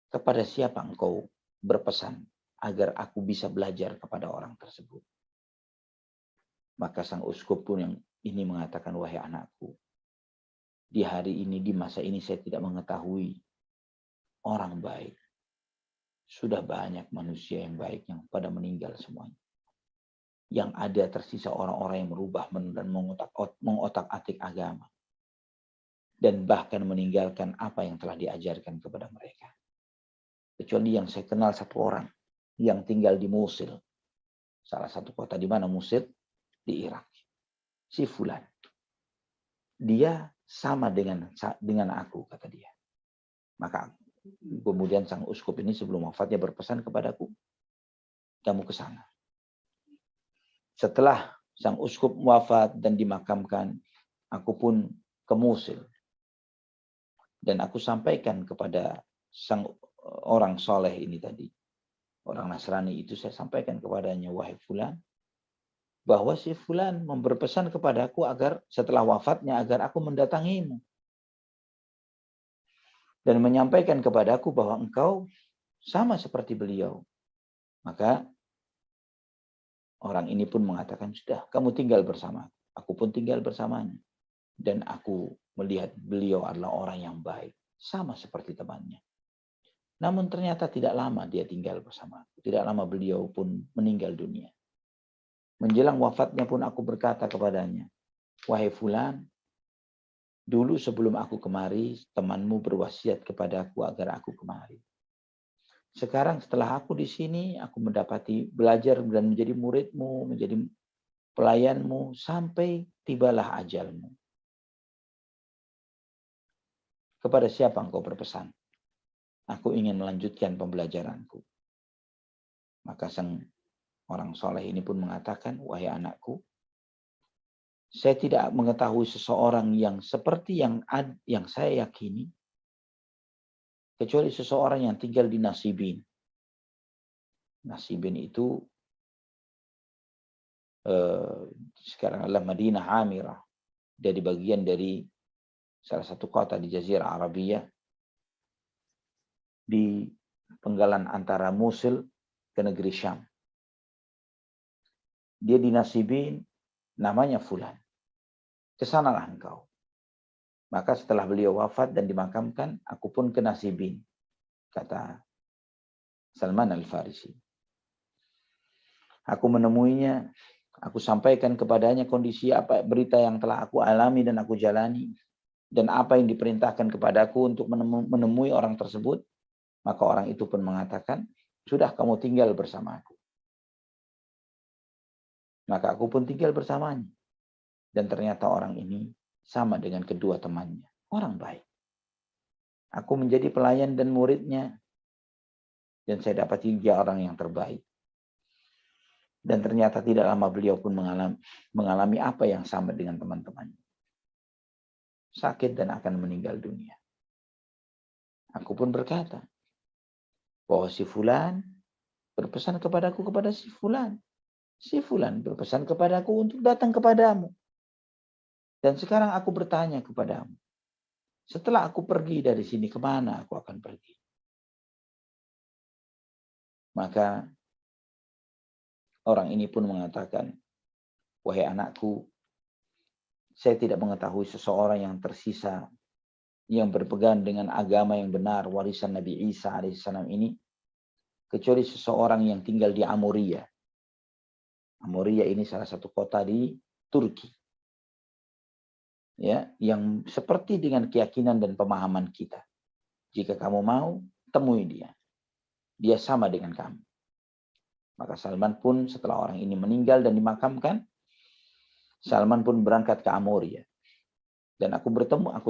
kepada siapa engkau berpesan agar aku bisa belajar kepada orang tersebut? Maka sang uskup pun yang ini mengatakan, wahai anakku, di hari ini, di masa ini saya tidak mengetahui orang baik. Sudah banyak manusia yang baik yang pada meninggal semuanya. Yang ada tersisa orang-orang yang merubah dan mengotak-atik agama. dan bahkan meninggalkan apa yang telah diajarkan kepada mereka. Kecuali yang saya kenal satu orang yang tinggal di Mosul. Salah satu kota di mana Mosul? Di Irak. Si Fulan. Dia sama dengan aku, kata dia. Maka kemudian sang uskup ini sebelum wafatnya berpesan kepadaku, kamu ke sana. Setelah sang uskup wafat dan dimakamkan, aku pun ke Mosul. Dan aku sampaikan kepada sang orang soleh ini tadi, orang Nasrani itu, saya sampaikan kepadanya, wahai Fulan, bahwa si Fulan berpesan kepadaku agar setelah wafatnya agar aku mendatangimu. Dan menyampaikan kepadaku bahwa engkau sama seperti beliau. Maka orang ini pun mengatakan, sudah, kamu tinggal bersama. Aku pun tinggal bersamanya. Dan aku melihat beliau adalah orang yang baik. Sama seperti temannya. Namun ternyata tidak lama dia tinggal bersama aku. Tidak lama beliau pun meninggal dunia. Menjelang wafatnya pun aku berkata kepadanya, wahai Fulan, dulu sebelum aku kemari, temanmu berwasiat kepadaku agar aku kemari. Sekarang setelah aku di sini, aku mendapati belajar dan menjadi muridmu, menjadi pelayanmu, sampai tibalah ajalmu. Kepada siapa engkau berpesan? Aku ingin melanjutkan pembelajaranku. Maka sang orang soleh ini pun mengatakan, wahai anakku, saya tidak mengetahui seseorang yang seperti yang saya yakini, kecuali seseorang yang tinggal di Nasibin. Nasibin itu sekarang adalah Madinah Amirah. Dari bagian dari salah satu kota di Jazirah Arabia, di penggalan antara Mosul ke negeri Syam. Dia di Nasibin, namanya Fulan. Kesanalah engkau. Maka setelah beliau wafat dan dimakamkan, aku pun ke Nasibin, kata Salman Al-Farisi. Aku menemuinya, aku sampaikan kepadanya kondisi apa berita yang telah aku alami dan aku jalani, dan apa yang diperintahkan kepadaku untuk menemui orang tersebut. Maka orang itu pun mengatakan, sudah, kamu tinggal bersama aku. Maka aku pun tinggal bersamanya. Dan ternyata orang ini sama dengan kedua temannya. Orang baik. Aku menjadi pelayan dan muridnya. Dan saya dapati dia orang yang terbaik. Dan ternyata tidak lama beliau pun mengalami apa yang sama dengan teman-temannya. Sakit dan akan meninggal dunia. Aku pun berkata, bahwa si Fulan berpesan kepadaku kepada si Fulan. Si Fulan berpesan kepadaku untuk datang kepadamu. Dan sekarang aku bertanya kepadamu. Setelah aku pergi dari sini, kemana aku akan pergi? Maka orang ini pun mengatakan, wahai anakku, saya tidak mengetahui seseorang yang tersisa yang berpegang dengan agama yang benar, warisan Nabi Isa alaihissalam ini, kecuali seseorang yang tinggal di Amuria. Amuria ini salah satu kota di Turki. Ya, yang seperti dengan keyakinan dan pemahaman kita. Jika kamu mau, temui dia. Dia sama dengan kamu. Maka Salman pun setelah orang ini meninggal dan dimakamkan, Salman pun berangkat ke Amuria. Dan aku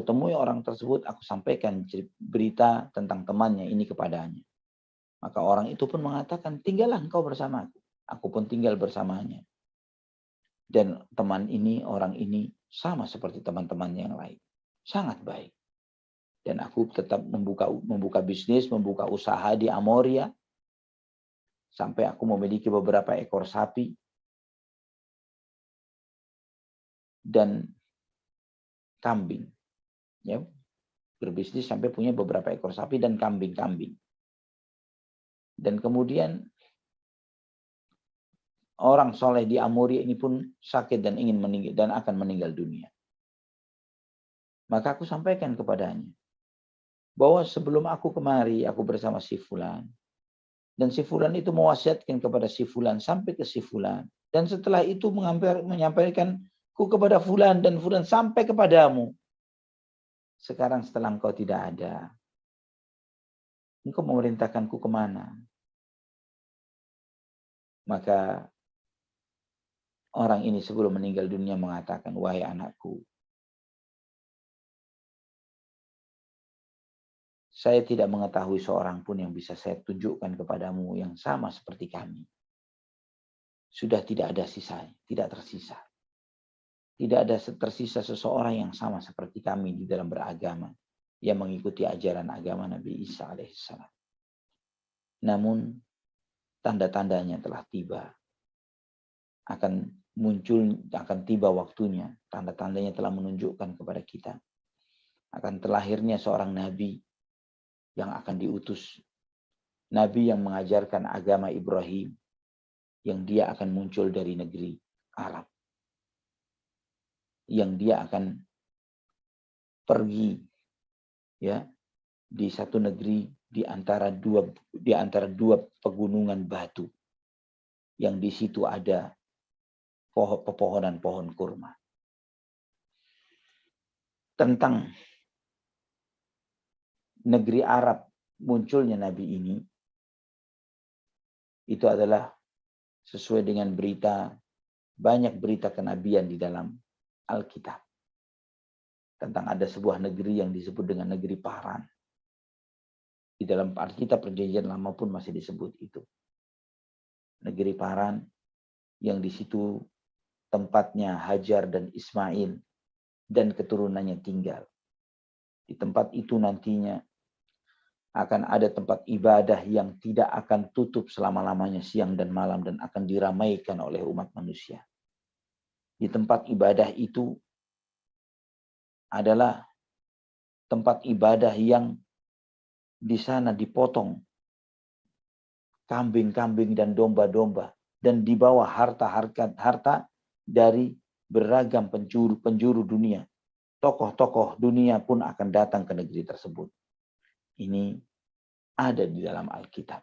temui orang tersebut, aku sampaikan berita tentang temannya ini kepadanya. Maka orang itu pun mengatakan, tinggallah engkau bersama aku. Aku pun tinggal bersamanya. Dan teman ini, orang ini, sama seperti teman-teman yang lain. Sangat baik. Dan aku tetap membuka bisnis, membuka usaha di Amuria. Sampai aku memiliki beberapa ekor sapi. Dan kambing. Ya, berbisnis sampai punya beberapa ekor sapi dan kambing-kambing. Dan kemudian orang soleh di Amuria ini pun sakit dan ingin meninggal dan akan meninggal dunia. Maka aku sampaikan kepadanya bahwa sebelum aku kemari, aku bersama si Fulan. Dan si Fulan itu mewasiatkan kepada si Fulan sampai ke si Fulan. Dan setelah itu menyampaikanku kepada Fulan dan Fulan sampai kepadamu. sekarang setelah engkau tidak ada, engkau memerintahkanku kemana? Maka orang ini sebelum meninggal dunia mengatakan, wahai anakku, saya tidak mengetahui seorang pun yang bisa saya tunjukkan kepadamu yang sama seperti kami. Sudah tidak ada sisa, tidak tersisa. Tidak ada tersisa seseorang yang sama seperti kami di dalam beragama, yang mengikuti ajaran agama Nabi Isa alaihissalam. Namun, tanda-tandanya telah tiba. Akan tiba waktunya. Tanda-tandanya telah menunjukkan kepada kita. Akan terlahirnya seorang Nabi yang akan diutus. Nabi yang mengajarkan agama Ibrahim, yang dia akan muncul dari negeri Arab. Yang dia akan pergi ya di satu negeri di antara dua pegunungan batu, yang di situ ada pepohonan pohon kurma. Tentang negeri Arab munculnya Nabi ini, itu adalah sesuai dengan banyak berita kenabian di dalam Alkitab. Tentang ada sebuah negeri yang disebut dengan negeri Paran. Di dalam Alkitab Perjanjian Lama pun masih disebut itu. Negeri Paran yang di situ tempatnya Hajar dan Ismail dan keturunannya tinggal. Di tempat itu nantinya akan ada tempat ibadah yang tidak akan tutup selama-lamanya siang dan malam dan akan diramaikan oleh umat manusia. Di tempat ibadah itu adalah tempat ibadah yang di sana dipotong kambing-kambing dan domba-domba dan dibawa harta dari beragam penjuru dunia. Tokoh-tokoh dunia pun akan datang ke negeri tersebut. Ini ada di dalam Alkitab.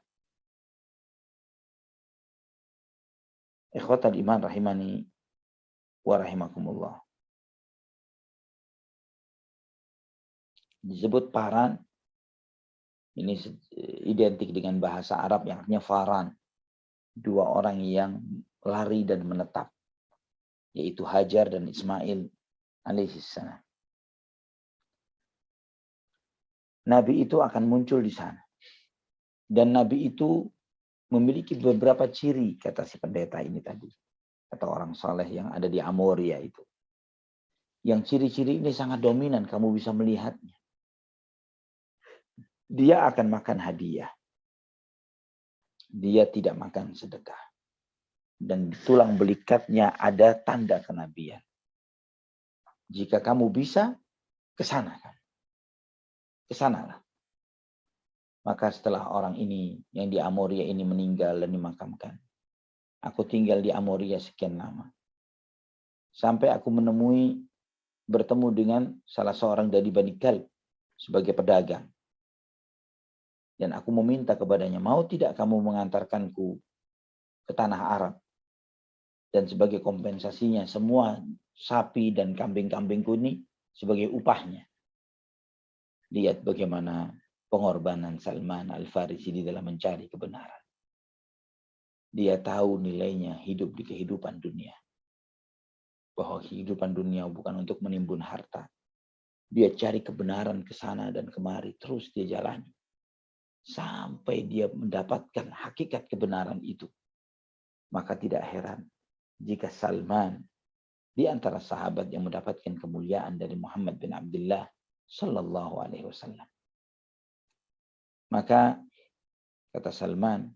Ikhwatal iman rahimani wa rahimakumullah. Disebut Paran, ini identik dengan bahasa Arab yang artinya faran. Dua orang yang lari dan menetap, yaitu Hajar dan Ismail alaihissalam. Nabi itu akan muncul di sana. Dan Nabi itu memiliki beberapa ciri, kata si pendeta ini tadi. Kata orang saleh yang ada di Amoria itu. Yang ciri-ciri ini sangat dominan, kamu bisa melihatnya. Dia akan makan hadiah. Dia tidak makan sedekah. Dan di tulang belikatnya ada tanda kenabian. Jika kamu bisa, kesanakan. Kesanalah. Maka setelah orang ini yang di Amoria ini meninggal dan dimakamkan, aku tinggal di Amoria sekian lama. Sampai aku bertemu dengan salah seorang dari Bani Kalb sebagai pedagang. Dan aku meminta kepadanya, mau tidak kamu mengantarkanku ke tanah Arab? Dan sebagai kompensasinya semua sapi dan kambing-kambingku ini sebagai upahnya. Lihat bagaimana pengorbanan Salman Al-Farisi di dalam mencari kebenaran. Dia tahu nilainya hidup di kehidupan dunia. Bahwa kehidupan dunia bukan untuk menimbun harta. Dia cari kebenaran ke sana dan kemari. Terus dia jalani. Sampai dia mendapatkan hakikat kebenaran itu. Maka tidak heran jika Salman di antara sahabat yang mendapatkan kemuliaan dari Muhammad bin Abdullah sallallahu alaihi wasallam. Maka kata Salman,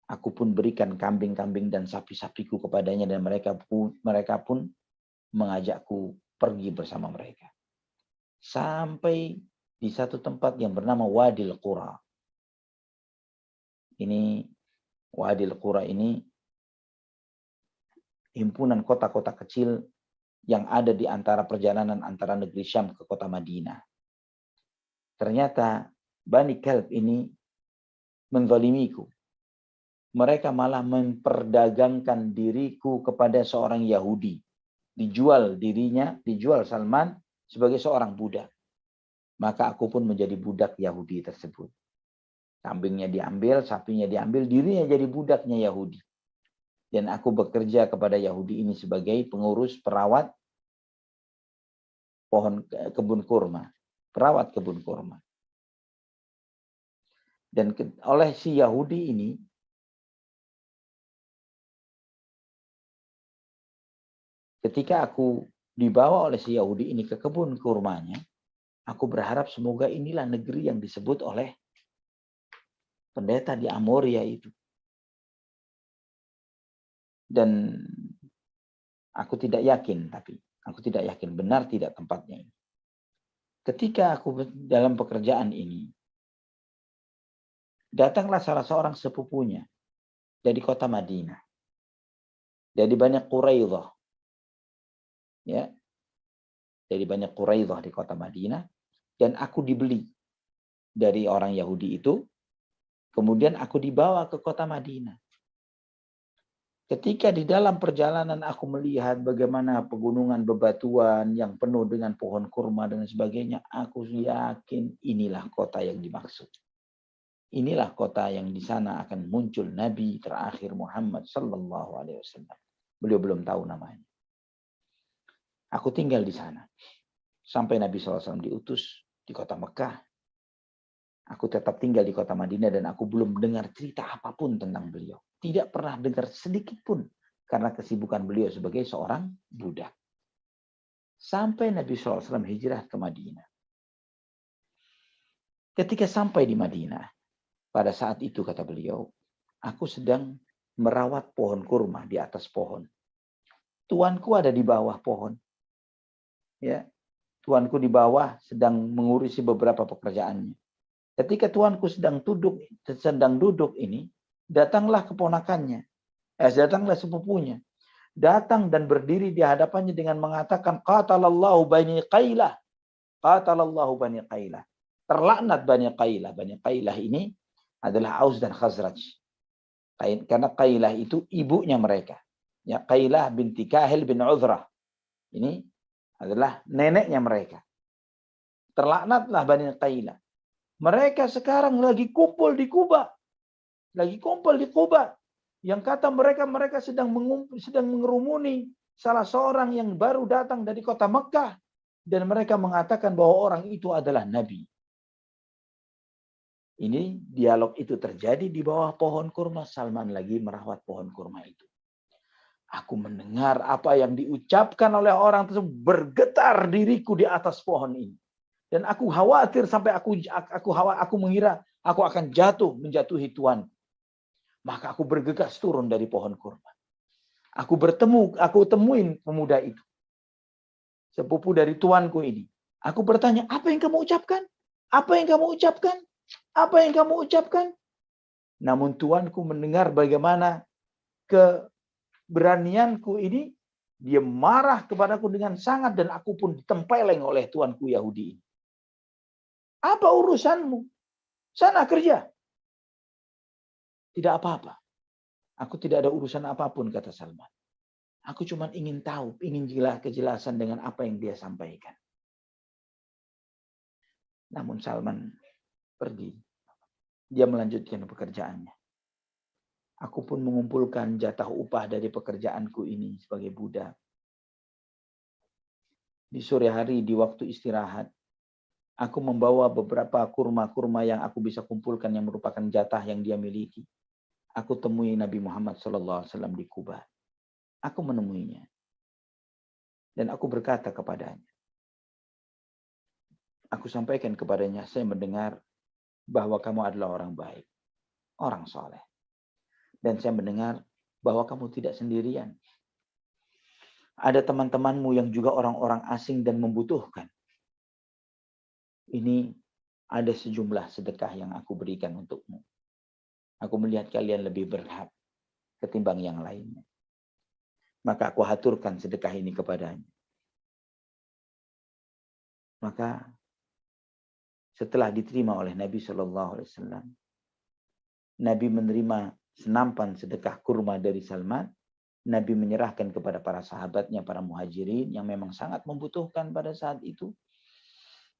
aku pun berikan kambing-kambing dan sapi-sapiku kepadanya dan mereka pun mengajakku pergi bersama mereka. Sampai di satu tempat yang bernama Wadil Qura. Ini Wadil Qura ini himpunan kota-kota kecil yang ada di antara perjalanan antara negeri Syam ke kota Madinah. Ternyata Bani Kalb ini menzalimiku. Mereka malah memperdagangkan diriku kepada seorang Yahudi. Dijual Salman sebagai seorang budak. Maka aku pun menjadi budak Yahudi tersebut. Kambingnya diambil, sapinya diambil, dirinya jadi budaknya Yahudi. Dan aku bekerja kepada Yahudi ini sebagai pengurus perawat kebun kurma. Perawat kebun kurma. Dan oleh si Yahudi ini, ketika aku dibawa oleh si Yahudi ini ke kebun kurmanya, aku berharap semoga inilah negeri yang disebut oleh pendeta di Amoria itu. Dan aku tidak yakin, tapi aku tidak yakin benar tidak tempatnya ini. Ketika aku dalam pekerjaan ini, datanglah salah seorang sepupunya dari kota Madinah, dari Bani Quraidah, ya, dari Bani Quraidah di kota Madinah, dan aku dibeli dari orang Yahudi itu, kemudian aku dibawa ke kota Madinah. Ketika di dalam perjalanan aku melihat bagaimana pegunungan bebatuan yang penuh dengan pohon kurma dan sebagainya, aku yakin inilah kota yang dimaksud. Inilah kota yang di sana akan muncul Nabi terakhir Muhammad sallallahu alaihi wasallam. Beliau belum tahu namanya. Aku tinggal di sana sampai Nabi SAW diutus di kota Mekah. Aku tetap tinggal di kota Madinah dan aku belum dengar cerita apapun tentang beliau. Tidak pernah dengar sedikit pun karena kesibukan beliau sebagai seorang budak. Sampai Nabi SAW hijrah ke Madinah. Ketika sampai di Madinah, pada saat itu kata beliau, aku sedang merawat pohon kurma di atas pohon. Tuanku ada di bawah pohon. Ya, tuanku di bawah sedang mengurusi beberapa pekerjaannya. Ketika tuanku sedang duduk ini, datanglah keponakannya. Datanglah sepupunya. Datang dan berdiri di hadapannya dengan mengatakan, Qatalallahu Bani Qailah. Qatalallahu Bani Qailah. Terlaknat Bani Qailah. Bani Qailah ini adalah Aus dan Khazraj. Karena Qailah itu ibunya mereka. Ya, Qailah binti Kahil bin Uzrah. Ini adalah neneknya mereka. Terlaknatlah Bani Qailah. Mereka sekarang lagi kumpul di Kuba. Lagi kumpul di Kuba. Yang kata mereka sedang mengerumuni salah seorang yang baru datang dari kota Mekah. Dan mereka mengatakan bahwa orang itu adalah Nabi. Ini dialog itu terjadi di bawah pohon kurma. Salman lagi merawat pohon kurma itu. Aku mendengar apa yang diucapkan oleh orang tersebut, bergetar diriku di atas pohon ini. Dan aku khawatir sampai aku mengira aku akan menjatuhi Tuhan. Maka aku bergegas turun dari pohon kurma. Aku temuin pemuda itu. Sepupu dari tuanku ini. Aku bertanya, apa yang kamu ucapkan? Apa yang kamu ucapkan? Apa yang kamu ucapkan? Namun tuanku mendengar bagaimana keberanianku ini. Dia marah kepadaku dengan sangat dan aku pun ditempeleng oleh tuanku Yahudi ini. Apa urusanmu? Sana kerja. Tidak apa-apa. Aku tidak ada urusan apapun, kata Salman. Aku cuma ingin tahu, ingin kejelasan dengan apa yang dia sampaikan. Namun Salman pergi. Dia melanjutkan pekerjaannya. Aku pun mengumpulkan jatah upah dari pekerjaanku ini sebagai budak. Di sore hari, di waktu istirahat, aku membawa beberapa kurma-kurma yang aku bisa kumpulkan yang merupakan jatah yang dia miliki. Aku temui Nabi Muhammad SAW di Kuba. Aku menemuinya. Dan aku berkata kepadanya. Aku sampaikan kepadanya, saya mendengar bahwa kamu adalah orang baik. Orang soleh. Dan saya mendengar bahwa kamu tidak sendirian. Ada teman-temanmu yang juga orang-orang asing dan membutuhkan. Ini ada sejumlah sedekah yang aku berikan untukmu. Aku melihat kalian lebih berhak ketimbang yang lainnya. Maka aku haturkan sedekah ini kepadanya. Maka setelah diterima oleh Nabi SAW, Nabi menerima senampan sedekah kurma dari Salman. Nabi menyerahkan kepada para sahabatnya, para muhajirin yang memang sangat membutuhkan pada saat itu.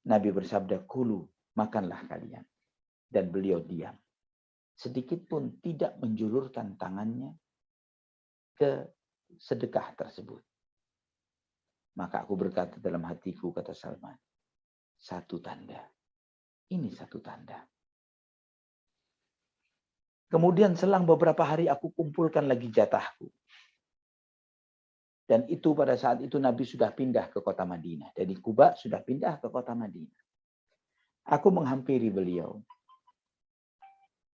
Nabi bersabda, kulu, makanlah kalian. Dan beliau diam. Sedikit pun tidak menjulurkan tangannya ke sedekah tersebut. Maka aku berkata dalam hatiku, kata Salman, satu tanda. Ini satu tanda. Kemudian selang beberapa hari aku kumpulkan lagi jatahku. Dan itu pada saat itu Nabi sudah pindah ke kota Madinah. Dari Kuba sudah pindah ke kota Madinah. Aku menghampiri beliau.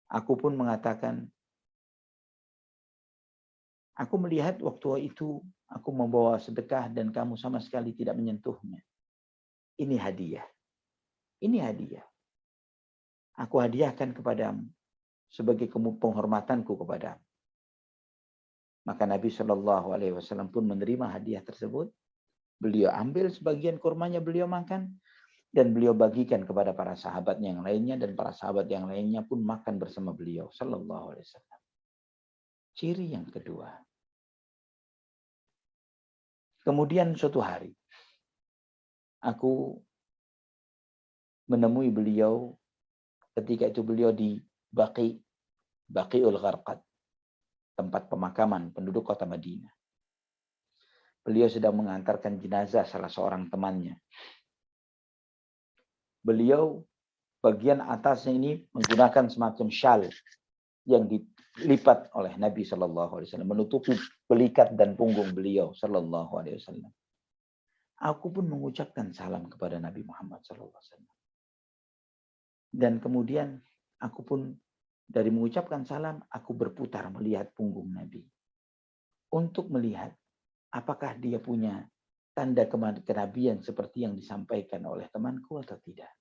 Aku pun mengatakan, aku melihat waktu itu aku membawa sedekah dan kamu sama sekali tidak menyentuhnya. Ini hadiah. Ini hadiah. Aku hadiahkan kepadamu sebagai penghormatanku kepadamu. Maka Nabi Shallallahu Alaihi Wasallam pun menerima hadiah tersebut. Beliau ambil sebagian kurmanya, beliau makan. Dan beliau bagikan kepada para sahabat yang lainnya. Dan para sahabat yang lainnya pun makan bersama beliau. Shallallahu Alaihi Wasallam. Ciri yang kedua. Kemudian suatu hari. Aku menemui beliau. Ketika itu beliau di Baqi'ul Gharqad. Tempat pemakaman penduduk kota Madinah. Beliau sedang mengantarkan jenazah salah seorang temannya. Beliau bagian atasnya ini menggunakan semacam syal yang dilipat oleh Nabi Shallallahu Alaihi Wasallam, menutupi belikat dan punggung beliau Shallallahu Alaihi Wasallam. Aku pun mengucapkan salam kepada Nabi Muhammad Shallallahu Alaihi Wasallam. Dan kemudian aku pun dari mengucapkan salam, aku berputar melihat punggung Nabi. Untuk melihat apakah dia punya tanda kenabian seperti yang disampaikan oleh temanku atau tidak.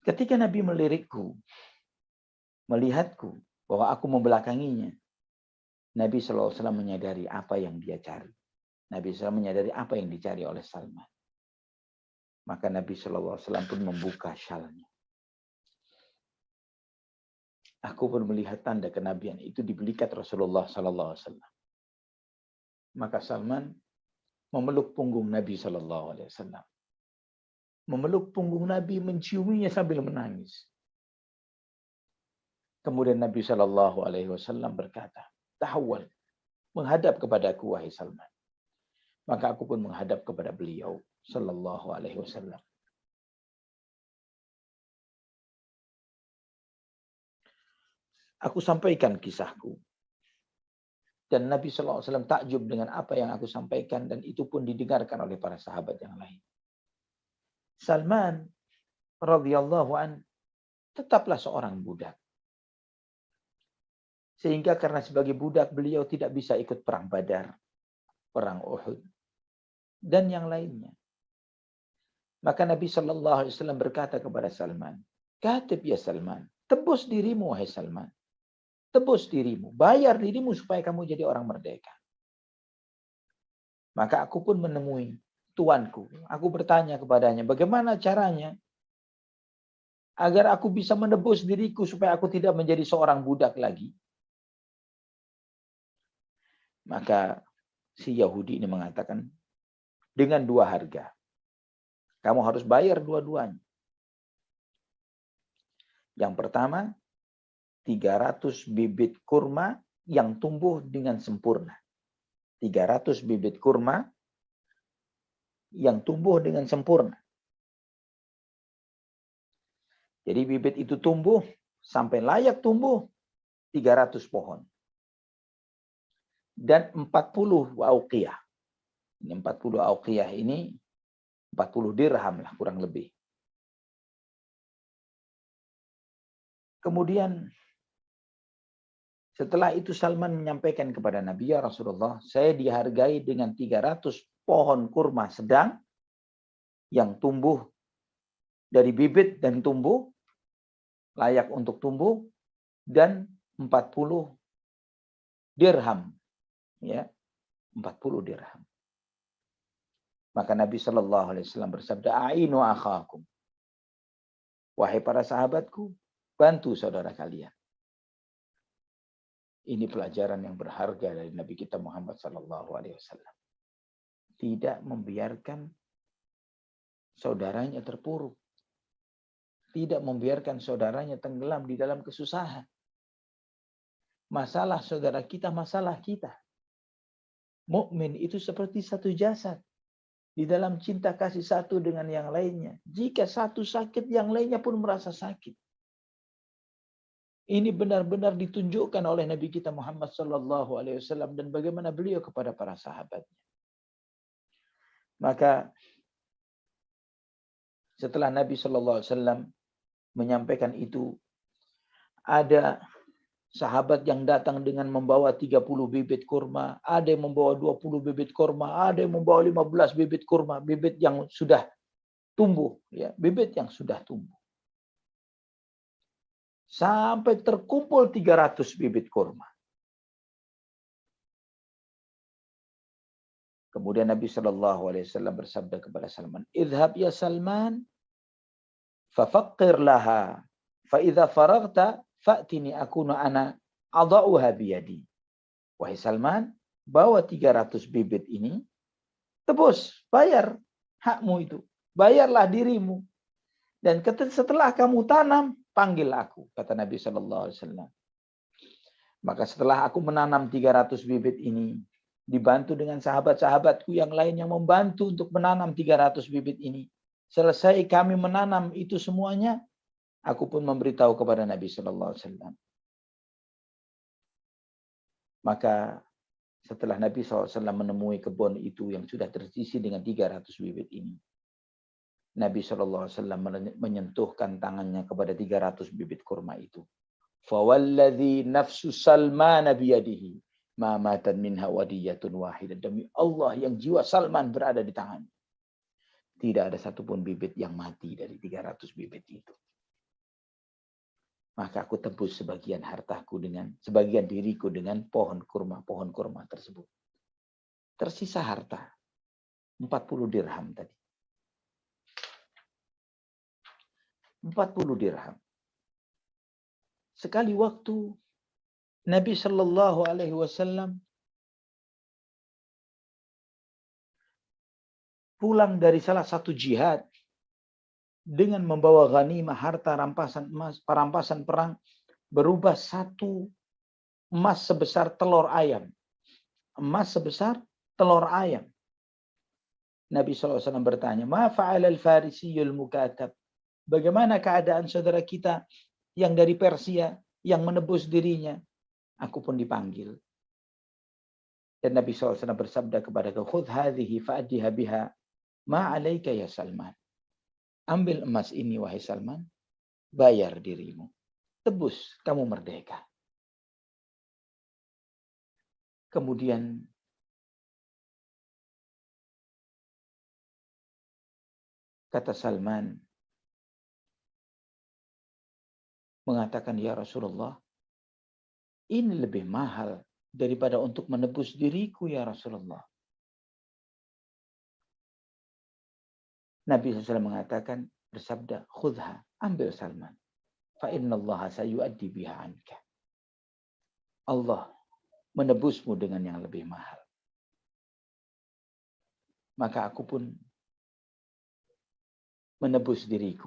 Ketika Nabi melirikku, melihatku bahwa aku membelakanginya, Nabi SAW menyadari apa yang dia cari. Nabi SAW menyadari apa yang dicari oleh Salman. Maka Nabi SAW pun membuka syalnya. Aku pun melihat tanda kenabian itu di belikat Rasulullah SAW. Maka Salman memeluk punggung Nabi SAW. Memeluk punggung Nabi, menciuminya sambil menangis. Kemudian Nabi SAW berkata, tahawwal, menghadap kepadaku wahai Salman. Maka aku pun menghadap kepada beliau Sallallahu Alaihi Wasallam. Aku sampaikan kisahku. Dan Nabi SAW takjub dengan apa yang aku sampaikan. Dan itu pun didengarkan oleh para sahabat yang lain. Salman radhiyallahu an tetaplah seorang budak. Sehingga karena sebagai budak beliau tidak bisa ikut perang Badar, perang Uhud, dan yang lainnya. Maka Nabi SAW berkata kepada Salman, katib ya Salman, tebus dirimu wahai Salman. Tebus dirimu, bayar dirimu supaya kamu jadi orang merdeka. Maka aku pun menemui tuanku. Aku bertanya kepadanya, bagaimana caranya agar aku bisa menebus diriku supaya aku tidak menjadi seorang budak lagi. Maka si Yahudi ini mengatakan, dengan dua harga. Kamu harus bayar dua-duanya. Yang pertama, 300 bibit kurma yang tumbuh dengan sempurna. 300 bibit kurma yang tumbuh dengan sempurna. Jadi bibit itu tumbuh sampai layak tumbuh 300 pohon. Dan 40 auqiyah. Ini 40 auqiyah ini 40 dirham lah kurang lebih. Kemudian setelah itu Salman menyampaikan kepada Nabi, ya Rasulullah, saya dihargai dengan 300 pohon kurma sedang yang tumbuh dari bibit dan tumbuh, layak untuk tumbuh, dan 40 dirham. Ya, 40 dirham. Maka Nabi SAW bersabda, A'inu akhakum. Wahai para sahabatku, bantu saudara kalian. Ini pelajaran yang berharga dari Nabi kita Muhammad SAW. Tidak membiarkan saudaranya terpuruk. Tidak membiarkan saudaranya tenggelam di dalam kesusahan. Masalah saudara kita, masalah kita. Mukmin itu seperti satu jasad. Di dalam cinta kasih satu dengan yang lainnya. Jika satu sakit, yang lainnya pun merasa sakit. Ini benar-benar ditunjukkan oleh Nabi kita Muhammad SAW dan bagaimana beliau kepada para sahabatnya. Maka setelah Nabi SAW menyampaikan itu, ada sahabat yang datang dengan membawa 30 bibit kurma, ada yang membawa 20 bibit kurma, ada yang membawa 15 bibit kurma, bibit yang sudah tumbuh, ya, bibit yang sudah tumbuh. Sampai terkumpul 300 bibit kurma. Kemudian Nabi SAW bersabda kepada Salman, "Idhab ya Salman, fafaqqir laha, fa idza faragta fa'tini akunu ana adha'uha biyadi." Wahai Salman, bawa 300 bibit ini, tebus, bayar hakmu itu. Bayarlah dirimu. Dan setelah kamu tanam, panggil aku, kata Nabi SAW. Maka setelah aku menanam 300 bibit ini, dibantu dengan sahabat-sahabatku yang lain yang membantu untuk menanam 300 bibit ini. Selesai kami menanam itu semuanya, aku pun memberitahu kepada Nabi SAW. Maka setelah Nabi SAW menemui kebun itu yang sudah terisi dengan 300 bibit ini, Nabi SAW menyentuhkan tangannya kepada 300 bibit kurma itu. Fawalladhi nafsu Salman biyadihi ma matan minha wadiyatun wahidah. Demi Allah yang jiwa Salman berada di tangannya, tidak ada satupun bibit yang mati dari 300 bibit itu. Maka aku tebus sebagian hartaku dengan, sebagian diriku dengan pohon kurma tersebut. Tersisa harta 40 dirham tadi. 40 dirham. Sekali waktu Nabi Shallallahu Alaihi Wasallam pulang dari salah satu jihad dengan membawa ghanimah, harta rampasan emas, rampasan perang, berubah satu emas sebesar telur ayam. Emas sebesar telur ayam. Nabi SAW bertanya, "Ma fa'alal farisiyul mukatab?" Bagaimana keadaan saudara kita yang dari Persia yang menebus dirinya? Aku pun dipanggil. Dan Nabi SAW bersabda kepada-ku, "Khudh hadhihi fa'addiha biha ma 'alaika ya Salman." Ambil emas ini wahai Salman, bayar dirimu. Tebus, kamu merdeka. Kemudian kata Salman, mengatakan, "Ya Rasulullah, ini lebih mahal daripada untuk menebus diriku ya Rasulullah." Nabi SAW mengatakan, bersabda, "Khudha, ambil Salman. Fa innallaha sayu'addi biha anka." Allah menebusmu dengan yang lebih mahal. Maka aku pun menebus diriku.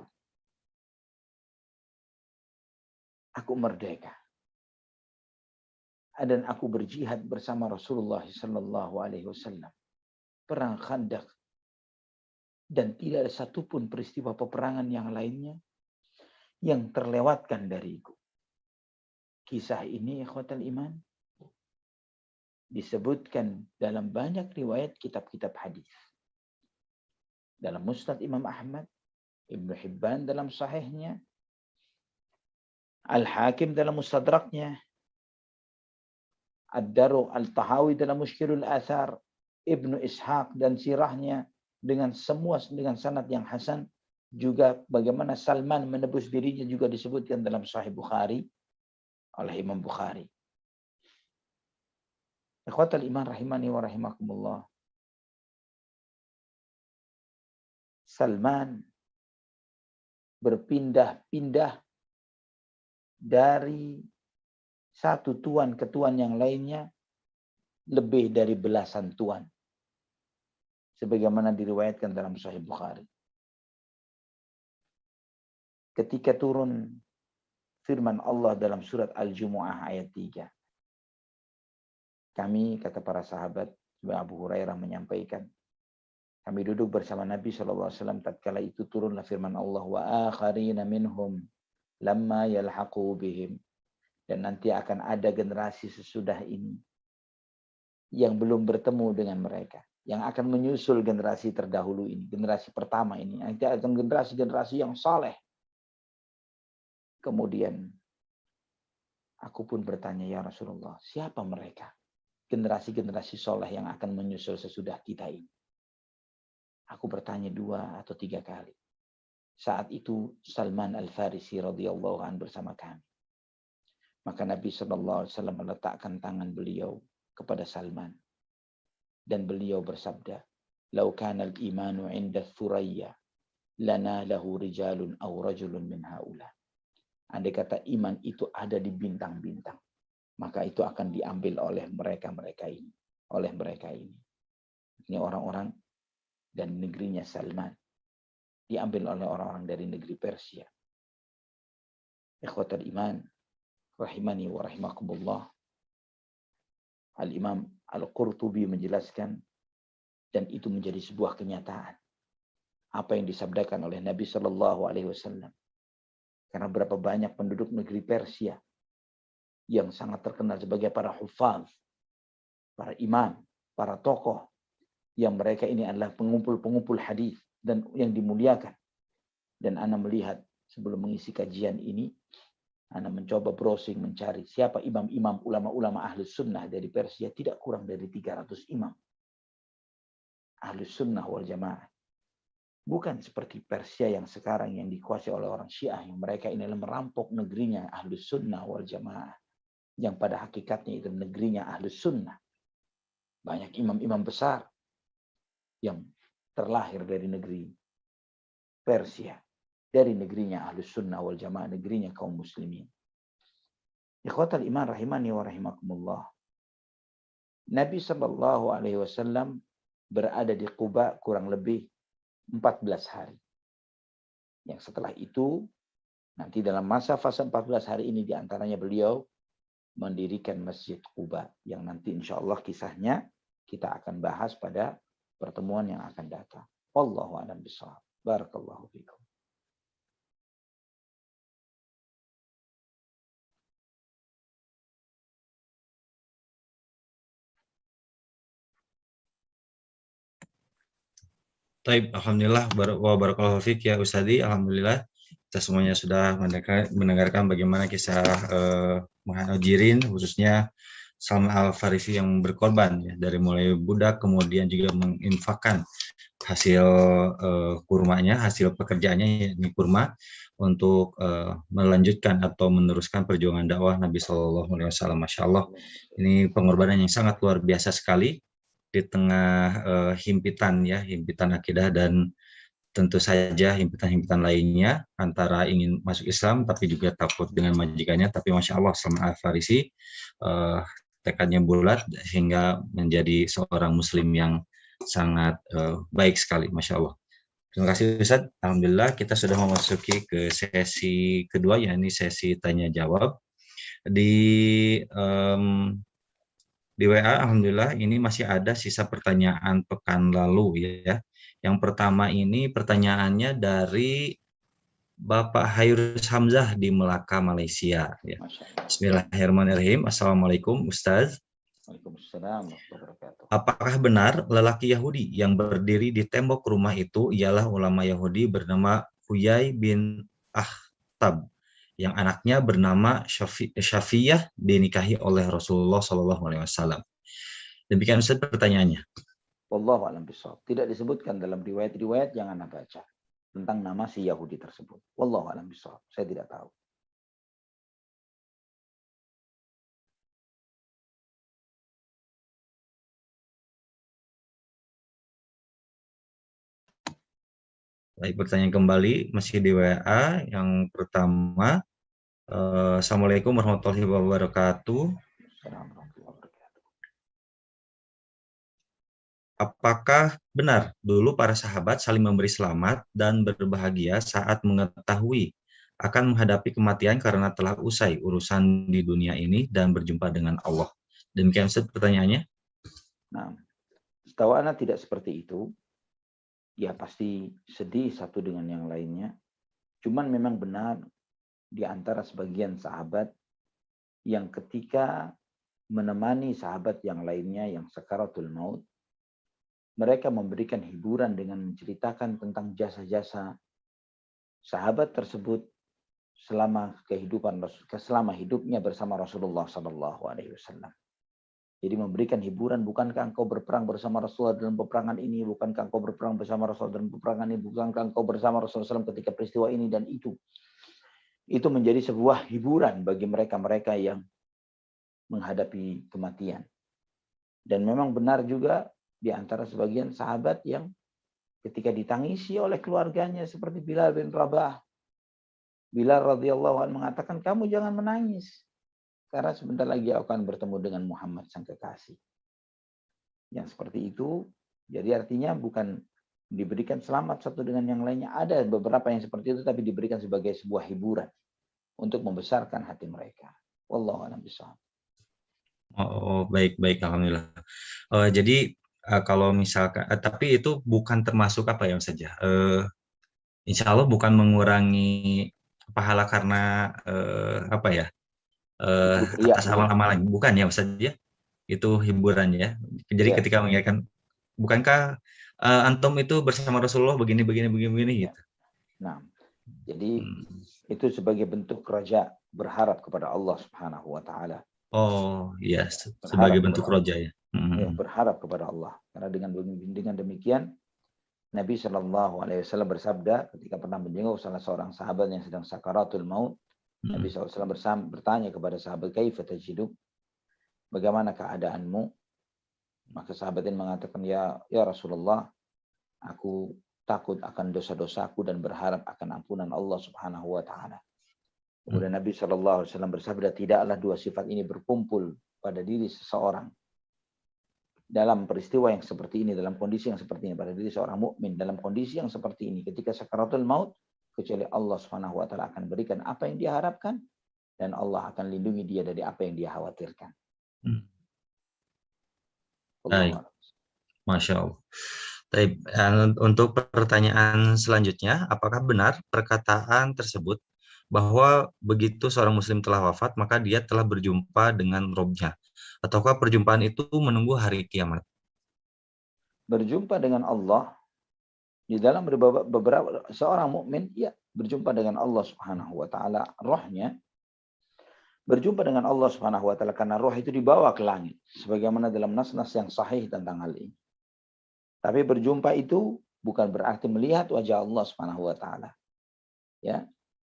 Aku merdeka. Dan aku berjihad bersama Rasulullah SAW. Perang Khandaq. Dan tidak ada satupun peristiwa peperangan yang lainnya yang terlewatkan dariku. Kisah ini, ikhwatal iman, disebutkan dalam banyak riwayat kitab-kitab hadis. Dalam Musnad Imam Ahmad, Ibnu Hibban dalam sahihnya, Al-Hakim dalam Mustadraknya, Ad-Daru Al-Tahawi dalam Mushkilul Athar, Ibnu Ishaq dan sirahnya dengan semua dengan sanad yang hasan. Juga bagaimana Salman menebus dirinya juga disebutkan dalam Sahih Bukhari oleh Imam Bukhari. Ikhwatal iman rahimani wa rahimakumullah. Salman berpindah-pindah dari satu tuan ke tuan yang lainnya, lebih dari belasan tuan. Sebagaimana diriwayatkan dalam Sahih Bukhari. ketika turun firman Allah dalam surat Al-Jumu'ah ayat 3. Kami, kata para sahabat, Abu Hurairah menyampaikan, kami duduk bersama Nabi SAW tatkala itu turunlah firman Allah, wa akharina minhum lamma yalhaqu bihim. Dan nanti akan ada generasi sesudah ini yang belum bertemu dengan mereka, yang akan menyusul generasi terdahulu ini, generasi pertama ini. Nanti akan generasi-generasi yang saleh. Kemudian aku pun bertanya, ya Rasulullah, siapa mereka? Generasi-generasi soleh yang akan menyusul sesudah kita ini. Aku bertanya 2 atau 3 kali. Saat itu Salman Al-Farisi radhiyallahu anhu bersama kami. Maka Nabi SAW meletakkan tangan beliau kepada Salman. Dan beliau bersabda, "Lau kana al-imanu 'inda Thuraya, lana lahu rijalun aw rajulun min haula." Andai kata iman itu ada di bintang-bintang, maka itu akan diambil oleh mereka ini. Oleh mereka ini. Ini orang-orang dan negerinya Salman. Diambil oleh orang-orang dari negeri Persia. Ikhwatal iman, rahimani wa rahimakumullah. Al-Imam Al-Qurtubi menjelaskan, dan itu menjadi sebuah kenyataan. Apa yang disabdakan oleh Nabi SAW. Karena berapa banyak penduduk negeri Persia yang sangat terkenal sebagai para hufaz, para imam, para tokoh, yang mereka ini adalah pengumpul-pengumpul hadis dan yang dimuliakan. Dan ana melihat sebelum mengisi kajian ini, ana mencoba browsing mencari siapa imam-imam, ulama-ulama Ahlus Sunnah dari Persia, tidak kurang dari 300 imam. Ahlus Sunnah wal Jamaah. Bukan seperti Persia yang sekarang yang dikuasai oleh orang Syiah, yang mereka ini merampok negerinya Ahlus Sunnah wal Jamaah, yang pada hakikatnya itu negerinya Ahlus Sunnah. Banyak imam-imam besar yang terlahir dari negeri Persia, dari negerinya Ahlus Sunnah wal Jamaah, negerinya kaum muslimin. Ikhwatal iman rahimani wa rahimakumullah. Nabi SAW berada di Quba kurang lebih 14 hari. Yang setelah itu, nanti dalam masa fase 14 hari ini diantaranya beliau mendirikan Masjid Quba, yang nanti insya Allah kisahnya kita akan bahas pada pertemuan yang akan datang. Wallahu a'lam bishawab. Barakallahu fikum. Taib, alhamdulillah, wa barakallahu fiik ya Ustadi. Alhamdulillah kita semuanya sudah mendengarkan bagaimana kisah muhajirin, khususnya Salman Al-Farisi yang berkorban ya, dari mulai budak, kemudian juga menginfakkan hasil kurmanya, hasil pekerjaannya yakni kurma, untuk melanjutkan atau meneruskan perjuangan dakwah Nabi Shallallahu Alaihi Wasallam. Masya Allah, ini pengorbanan yang sangat luar biasa sekali di tengah himpitan akidah dan tentu saja himpitan-himpitan lainnya, antara ingin masuk Islam tapi juga takut dengan majikannya. Tapi Masya Allah, Salman Al-Farisi tekadnya bulat hingga menjadi seorang muslim yang sangat baik sekali, Masya Allah. Terima kasih Ustaz. Alhamdulillah kita sudah memasuki ke sesi kedua, yakni sesi tanya jawab. Di WA, alhamdulillah ini masih ada sisa pertanyaan pekan lalu ya. Yang pertama ini pertanyaannya dari Bapak Hayrus Hamzah di Melaka, Malaysia. Ya. Bismillahirrahmanirrahim. Assalamualaikum Ustaz. Waalaikumsalam. Apakah benar lelaki Yahudi yang berdiri di tembok rumah itu ialah ulama Yahudi bernama Huyai bin Akhtab, yang anaknya bernama Syafiyah dinikahi oleh Rasulullah SAW? Demikian Ustaz pertanyaannya. Wallahu a'lam bishawab. Tidak disebutkan dalam riwayat-riwayat yang Anda baca tentang nama si Yahudi tersebut. Wallahu a'lam bishawab. Saya tidak tahu. Baik, pertanyaan kembali masih di WA. Yang pertama, Assalamualaikum warahmatullahi wabarakatuh. Apakah benar dulu para sahabat saling memberi selamat dan berbahagia saat mengetahui akan menghadapi kematian karena telah usai urusan di dunia ini dan berjumpa dengan Allah. Demikian Ustaz pertanyaannya. Nah, setahu ana tidak seperti itu. Ya pasti sedih satu dengan yang lainnya. Cuman memang benar di antara sebagian sahabat yang ketika menemani sahabat yang lainnya yang sakaratul maut, mereka memberikan hiburan dengan menceritakan tentang jasa-jasa sahabat tersebut selama hidupnya bersama Rasulullah Sallallahu Alaihi Wasallam. Jadi memberikan hiburan, bukankah engkau berperang bersama Rasulullah dalam peperangan ini, bukankah engkau berperang bersama Rasulullah dalam peperangan ini, bukankah engkau bersama Rasulullah SAW ketika peristiwa ini dan itu. Itu menjadi sebuah hiburan bagi mereka-mereka yang menghadapi kematian. Dan memang benar juga di antara sebagian sahabat yang ketika ditangisi oleh keluarganya seperti Bilal bin Rabah. Bilal radhiyallahu anhu mengatakan, kamu jangan menangis. Karena sebentar lagi akan bertemu dengan Muhammad sang kekasih. Yang seperti itu, jadi artinya bukan diberikan selamat satu dengan yang lainnya. Ada beberapa yang seperti itu, tapi diberikan sebagai sebuah hiburan untuk membesarkan hati mereka. Wallahu a'lam bishawab. Oh, baik, alhamdulillah. Jadi kalau misalkan, tapi itu bukan termasuk apa ya saja. Insya Allah bukan mengurangi pahala karena apa ya? Riak, Atas bukan. amal-amalan, bukan ya Ustaz ya? Itu hiburan ya. Jadi Ya, ketika mengingatkan, bukankah antum itu bersama Rasulullah begini ya. gitu. Nah, jadi Hmm. itu sebagai bentuk raja, berharap kepada Allah Subhanahu wa taala. Oh iya, Berharap sebagai bentuk kepada Allah. roja ya. Ya, berharap kepada Allah. Karena dengan demikian Nabi Shallallahu Alaihi Wasallam bersabda ketika pernah menjenguk salah seorang sahabat yang sedang sakaratul maut. Nabi SAW bertanya kepada sahabat, kaifa tajidu? Bagaimana keadaanmu? Maka sahabat ini mengatakan, ya Rasulullah, aku takut akan dosa-dosaku dan berharap akan ampunan Allah Subhanahu wa taala. Kemudian Nabi SAW bersabda, tidaklah dua sifat ini berkumpul pada diri seseorang dalam peristiwa yang seperti ini, dalam kondisi yang seperti ini, pada diri seorang mukmin dalam kondisi yang seperti ini, ketika sakaratul maut, kecuali Allah Subhanahu wa taala akan berikan apa yang dia harapkan dan Allah akan lindungi dia dari apa yang dia khawatirkan. Baik, Masya Allah. Baik, untuk pertanyaan selanjutnya, apakah benar perkataan tersebut bahwa begitu seorang muslim telah wafat, maka dia telah berjumpa dengan Robnya? Ataukah perjumpaan itu menunggu hari kiamat? Berjumpa dengan Allah di dalam beberapa seorang mukmin, ya, berjumpa dengan Allah Subhanahu wa taala, rohnya berjumpa dengan Allah Subhanahu wa taala karena roh itu dibawa ke langit sebagaimana dalam nas-nas yang sahih tentang hal ini. Tapi berjumpa itu bukan berarti melihat wajah Allah Subhanahu wa taala. Ya.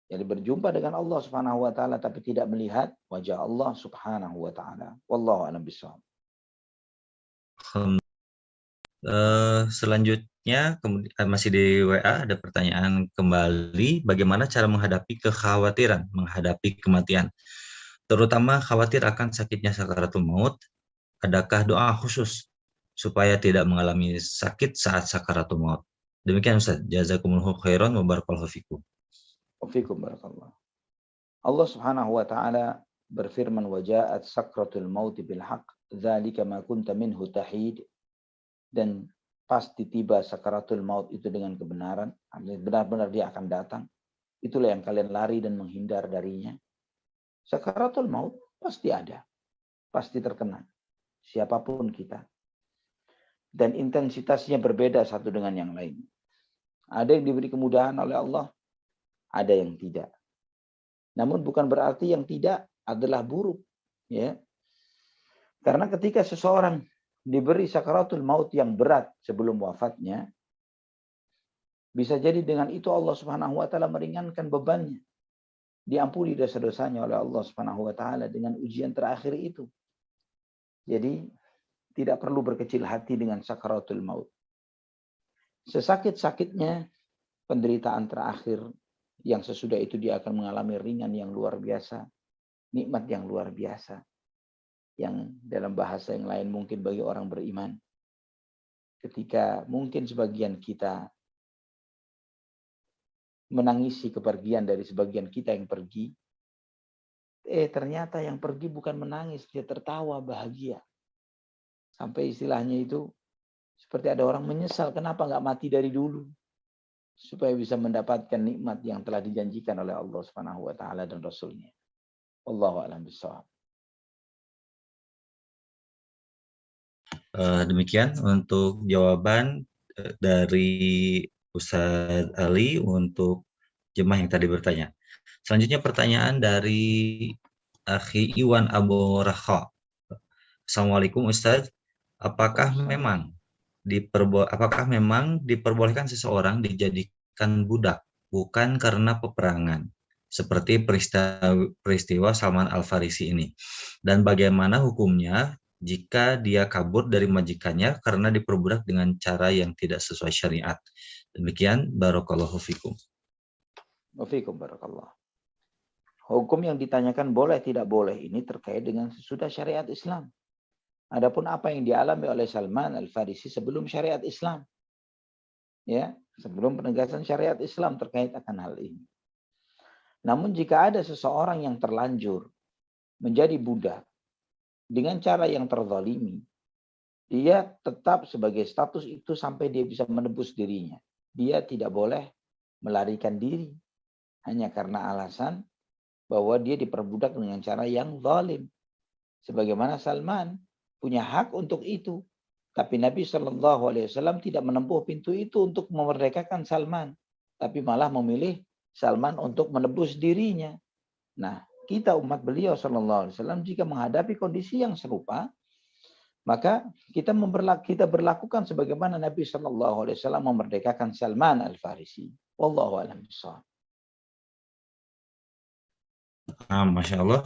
Jadi berjumpa dengan Allah Subhanahu wa taala tapi tidak melihat wajah Allah Subhanahu wa taala. Wallahu a'lam bishawab. Selanjutnya masih di WA ada pertanyaan kembali, bagaimana cara menghadapi kekhawatiran menghadapi kematian, terutama khawatir akan sakitnya sakaratul maut? Adakah doa khusus supaya tidak mengalami sakit saat sakaratul maut? Demikian Ustaz. Jazakumullahu khairan wa barakallahu fikum. Wafikum barakallah. Allah Subhanahu wa taala berfirman, wa ja'at sakratul maut bil haqq dzalika ma kunta minhu tahid, dan pasti tiba sakaratul maut itu dengan kebenaran, benar-benar dia akan datang. Itulah yang kalian lari dan menghindar darinya. Sakaratul maut pasti ada, pasti terkena siapapun kita. Dan intensitasnya berbeda satu dengan yang lain. Ada yang diberi kemudahan oleh Allah, ada yang tidak. Namun bukan berarti yang tidak adalah buruk, ya. Karena ketika seseorang diberi sakaratul maut yang berat sebelum wafatnya, bisa jadi dengan itu Allah Subhanahu wa taala meringankan bebannya. Diampuni dosa-dosanya oleh Allah Subhanahu wa taala dengan ujian terakhir itu. Jadi tidak perlu berkecil hati dengan sakaratul maut. Sesakit-sakitnya penderitaan terakhir, yang sesudah itu dia akan mengalami ringan yang luar biasa, nikmat yang luar biasa, yang dalam bahasa yang lain mungkin bagi orang beriman, ketika mungkin sebagian kita menangisi kepergian dari sebagian kita yang pergi. Ternyata yang pergi bukan menangis, dia tertawa bahagia. Sampai istilahnya itu seperti ada orang menyesal, kenapa nggak mati dari dulu? Supaya bisa mendapatkan nikmat yang telah dijanjikan oleh Allah Subhanahu wa taala dan Rasul-Nya. Wallahu a'lam bishawab. Demikian untuk jawaban dari Ustadz Ali untuk jemaah yang tadi bertanya. Selanjutnya pertanyaan dari Akhi Iwan Abu Rakha. Assalamualaikum Ustadz, apakah memang diperbolehkan seseorang dijadikan budak bukan karena peperangan seperti peristiwa Salman Al-Farisi ini? Dan bagaimana hukumnya jika dia kabur dari majikannya karena diperbudak dengan cara yang tidak sesuai syariat? Demikian, barakallahu fikum. Wafikum barakallah. Hukum yang ditanyakan boleh tidak boleh ini terkait dengan sesudah syariat Islam. Adapun apa yang dialami oleh Salman Al-Farisi sebelum syariat Islam. Ya, sebelum penegasan syariat Islam terkait akan hal ini. Namun jika ada seseorang yang terlanjur menjadi budak dengan cara yang terzalimi, dia tetap sebagai status itu sampai dia bisa menebus dirinya. Dia tidak boleh melarikan diri hanya karena alasan bahwa dia diperbudak dengan cara yang zalim. Sebagaimana Salman punya hak untuk itu. Tapi Nabi SAW tidak menempuh pintu itu untuk memerdekakan Salman. Tapi malah memilih Salman untuk menebus dirinya. Nah, kita umat beliau SAW jika menghadapi kondisi yang serupa, maka kita berlakukan sebagaimana Nabi SAW memerdekakan Salman Al-Farisi. Wallahu a'lam bishawab. Masya Allah.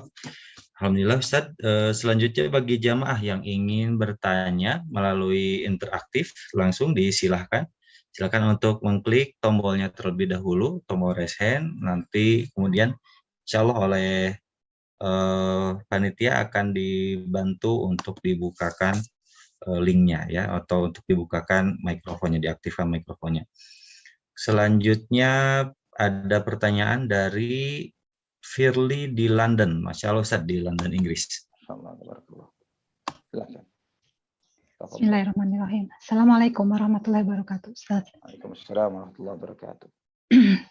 Alhamdulillah Ustaz. Selanjutnya bagi jamaah yang ingin bertanya melalui interaktif, langsung disilahkan. Silakan untuk mengklik tombolnya terlebih dahulu, tombol raise hand. Nanti kemudian insya Allah oleh panitia akan dibantu untuk dibukakan linknya ya, atau untuk dibukakan mikrofonnya, diaktifkan mikrofonnya. Selanjutnya ada pertanyaan dari Firly di London, Masya Allah Ustaz, di London, Inggris. Bismillahirrahmanirrahim. Assalamualaikum warahmatullahi wabarakatuh, Ustaz. Waalaikumsalam warahmatullahi wabarakatuh.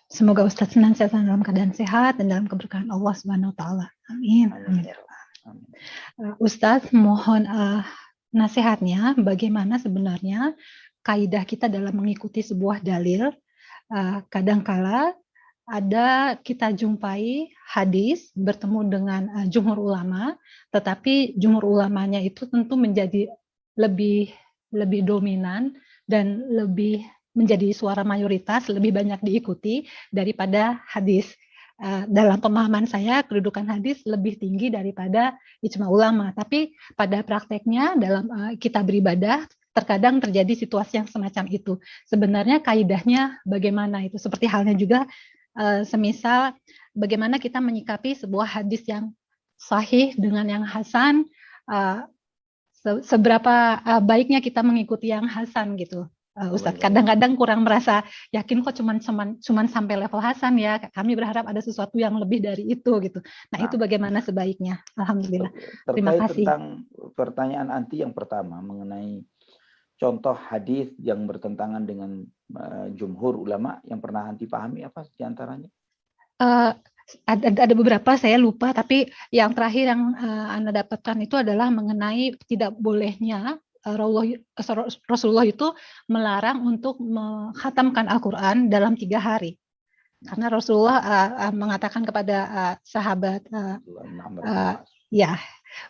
Semoga Ustaz senantiasa dalam keadaan sehat dan dalam keberkahan Allah Subhanahu wa taala. Amin. Amin. Ustaz, mohon nasihatnya bagaimana sebenarnya kaidah kita dalam mengikuti sebuah dalil. Kadangkala ada kita jumpai hadis bertemu dengan jumhur ulama, tetapi jumhur ulamanya itu tentu menjadi lebih dominan dan lebih menjadi suara mayoritas, lebih banyak diikuti daripada hadis. Dalam pemahaman saya kedudukan hadis lebih tinggi daripada ijma ulama, tapi pada prakteknya dalam kita beribadah terkadang terjadi situasi yang semacam itu. Sebenarnya kaidahnya bagaimana itu? Seperti halnya juga semisal bagaimana kita menyikapi sebuah hadis yang sahih dengan yang hasan, seberapa baiknya kita mengikuti yang hasan gitu. Ustadz, kadang-kadang kurang merasa yakin kok cuman sampai level hasan ya. Kami berharap ada sesuatu yang lebih dari itu gitu. Nah, itu bagaimana sebaiknya? Alhamdulillah. Terima kasih. Tentang pertanyaan anti yang pertama mengenai contoh hadis yang bertentangan dengan jumhur ulama yang pernah anti pahami apa diantaranya? Ada beberapa saya lupa, tapi yang terakhir yang Anda dapatkan itu adalah mengenai tidak bolehnya Rasulullah itu melarang untuk menghatamkan Al-Quran dalam 3 hari. Karena Rasulullah mengatakan kepada sahabat, ya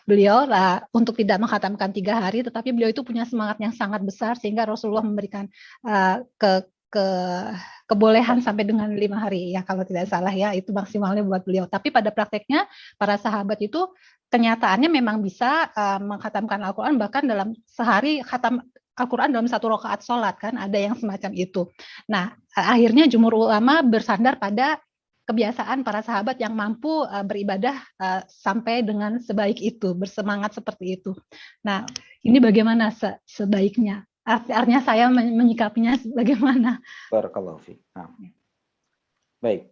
beliau untuk tidak menghatamkan 3 hari, tetapi beliau itu punya semangat yang sangat besar sehingga Rasulullah memberikan kebolehan sampai dengan 5 hari ya kalau tidak salah ya, itu maksimalnya buat beliau. Tapi pada prakteknya para sahabat itu kenyataannya memang bisa menghatamkan Al-Quran bahkan dalam sehari khatam Al-Quran dalam 1 rakaat sholat, kan ada yang semacam itu. Nah akhirnya jumhur ulama bersandar pada kebiasaan para sahabat yang mampu beribadah sampai dengan sebaik itu, bersemangat seperti itu. Nah, ini bagaimana sebaiknya? Artinya saya menyikapinya bagaimana? Barakallahu fiik. Baik.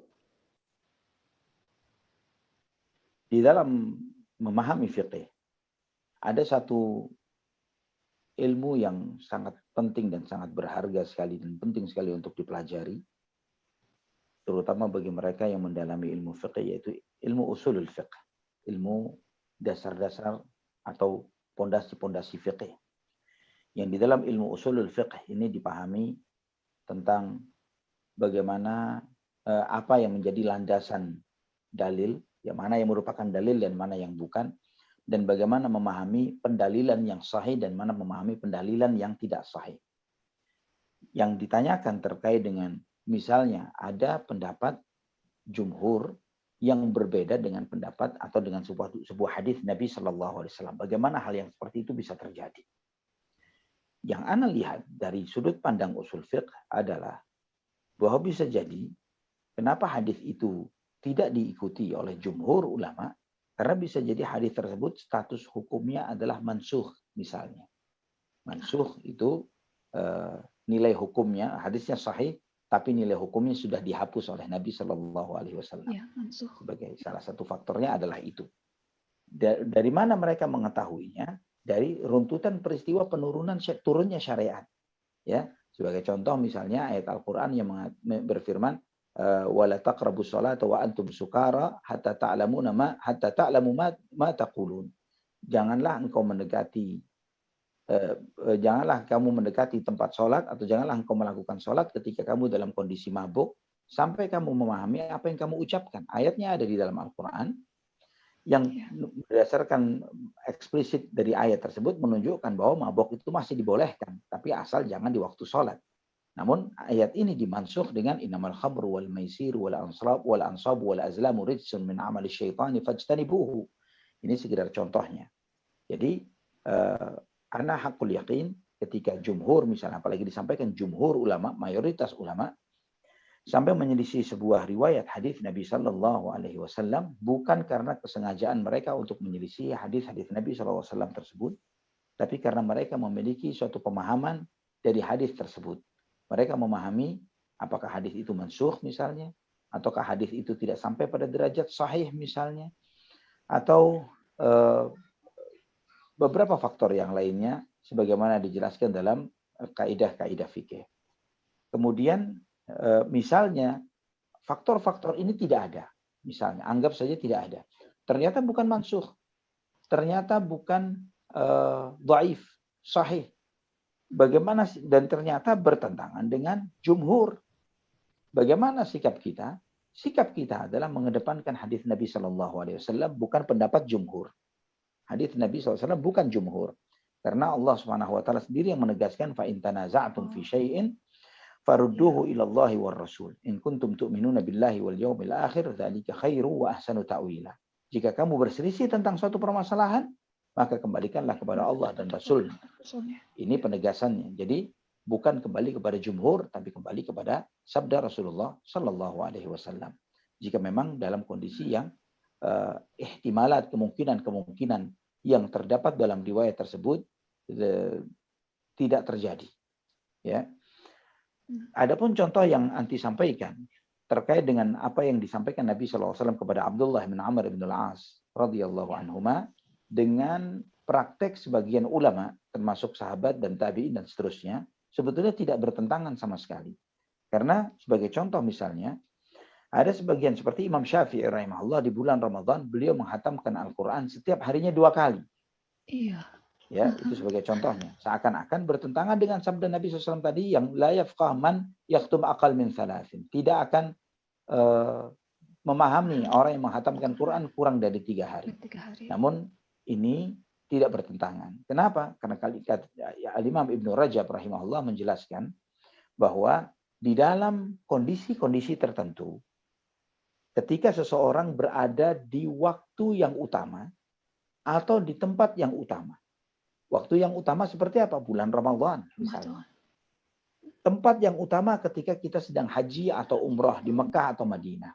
Di dalam memahami fiqih, ada satu ilmu yang sangat penting dan sangat berharga sekali dan penting sekali untuk dipelajari, terutama bagi mereka yang mendalami ilmu fiqih, yaitu ilmu usulul fiqh, ilmu dasar-dasar atau pondasi-pondasi fiqih. Yang di dalam ilmu usulul fiqh ini dipahami tentang bagaimana apa yang menjadi landasan dalil, yang mana yang merupakan dalil dan mana yang bukan, dan bagaimana memahami pendalilan yang sahih dan mana memahami pendalilan yang tidak sahih. Yang ditanyakan terkait dengan misalnya ada pendapat jumhur yang berbeda dengan pendapat atau dengan sebuah hadis Nabi Shallallahu Alaihi Wasallam. Bagaimana hal yang seperti itu bisa terjadi? Yang ana lihat dari sudut pandang usul fiqh adalah bahwa bisa jadi kenapa hadis itu tidak diikuti oleh jumhur ulama, karena bisa jadi hadis tersebut status hukumnya adalah mansuh misalnya. Mansuh itu nilai hukumnya, hadisnya sahih, tapi nilai hukumnya sudah dihapus oleh Nabi Shallallahu Alaihi Wasallam. Ya, mansuh. Sebagai salah satu faktornya adalah itu. Dari mana mereka mengetahuinya? Dari runtutan peristiwa penurunan turunnya syariat. Ya, sebagai contoh misalnya ayat Al-Quran yang berfirman, wala taqrabus salata wa antum sukara hatta ta'lamu ma taqulun. Janganlah kamu mendekati tempat sholat, atau janganlah engkau melakukan sholat ketika kamu dalam kondisi mabuk sampai kamu memahami apa yang kamu ucapkan. Ayatnya ada di dalam Al-Quran yang berdasarkan eksplisit dari ayat tersebut menunjukkan bahwa mabuk itu masih dibolehkan, tapi asal jangan di waktu sholat. Namun ayat ini dimansuh dengan innamal khamru wal maisir wal ansab wal azlamu rijsun min amali syaitani fajtanibuhu. Ini sekedar contohnya. Jadi ana hakul yakin ketika jumhur misalnya, apalagi disampaikan jumhur ulama, mayoritas ulama sampai menyelisih sebuah riwayat hadis Nabi Shallallahu Alaihi Wasallam, bukan karena kesengajaan mereka untuk menyelisih hadis-hadis Nabi Shallallahu Alaihi Wasallam tersebut, tapi karena mereka memiliki suatu pemahaman dari hadis tersebut. Mereka memahami apakah hadis itu mansuh misalnya, ataukah hadis itu tidak sampai pada derajat sahih misalnya, atau beberapa faktor yang lainnya sebagaimana dijelaskan dalam kaidah-kaidah fikih. Kemudian misalnya faktor-faktor ini tidak ada. Misalnya anggap saja tidak ada. Ternyata bukan mansuh. Ternyata bukan dhaif, sahih. Bagaimana, dan ternyata bertentangan dengan jumhur. Bagaimana sikap kita? Sikap kita adalah mengedepankan hadis Nabi Shallallahu Alaihi Wasallam, bukan pendapat jumhur. Hadis Nabi SAW bukan jumhur. Karena Allah Subhanahu Wa Taala sendiri yang menegaskan fa in tanaza'tum fi syai'in farudduhu ila Allahi war Rasul. In kuntum tu'minuna billahi wal yawmil akhir dzalika khairu wa ahsanu ta'wila. Jika kamu berselisih tentang suatu permasalahan, maka kembalikanlah kepada Allah dan Rasul. Ini penegasannya. Jadi bukan kembali kepada jumhur, tapi kembali kepada sabda Rasulullah Sallallahu Alaihi Wasallam. Jika memang dalam kondisi yang ihtimalat, kemungkinan yang terdapat dalam riwayat tersebut tidak terjadi. Ya. Adapun contoh yang anti sampaikan terkait dengan apa yang disampaikan Nabi SAW kepada Abdullah bin Amr bin Al-As radhiyallahu anhuma, dengan praktek sebagian ulama termasuk sahabat dan tabi'in dan seterusnya, sebetulnya tidak bertentangan sama sekali. Karena sebagai contoh misalnya, ada sebagian seperti Imam Syafi'i rahimahullah, di bulan Ramadan beliau menghatamkan Al-Quran setiap harinya 2 kali. Iya. Ya, itu sebagai contohnya. Seakan-akan bertentangan dengan sabda Nabi SAW tadi yang la yafqah man yaktum aqal min thalathin. Tidak akan memahami orang yang menghatamkan Quran kurang dari 3 hari. Namun ini tidak bertentangan. Kenapa? Karena Al-Imam Ibnu Rajab rahimahullah menjelaskan bahwa di dalam kondisi-kondisi tertentu, ketika seseorang berada di waktu yang utama atau di tempat yang utama. Waktu yang utama seperti apa? Bulan Ramadan misalnya. Tempat yang utama ketika kita sedang haji atau umrah di Mekah atau Madinah.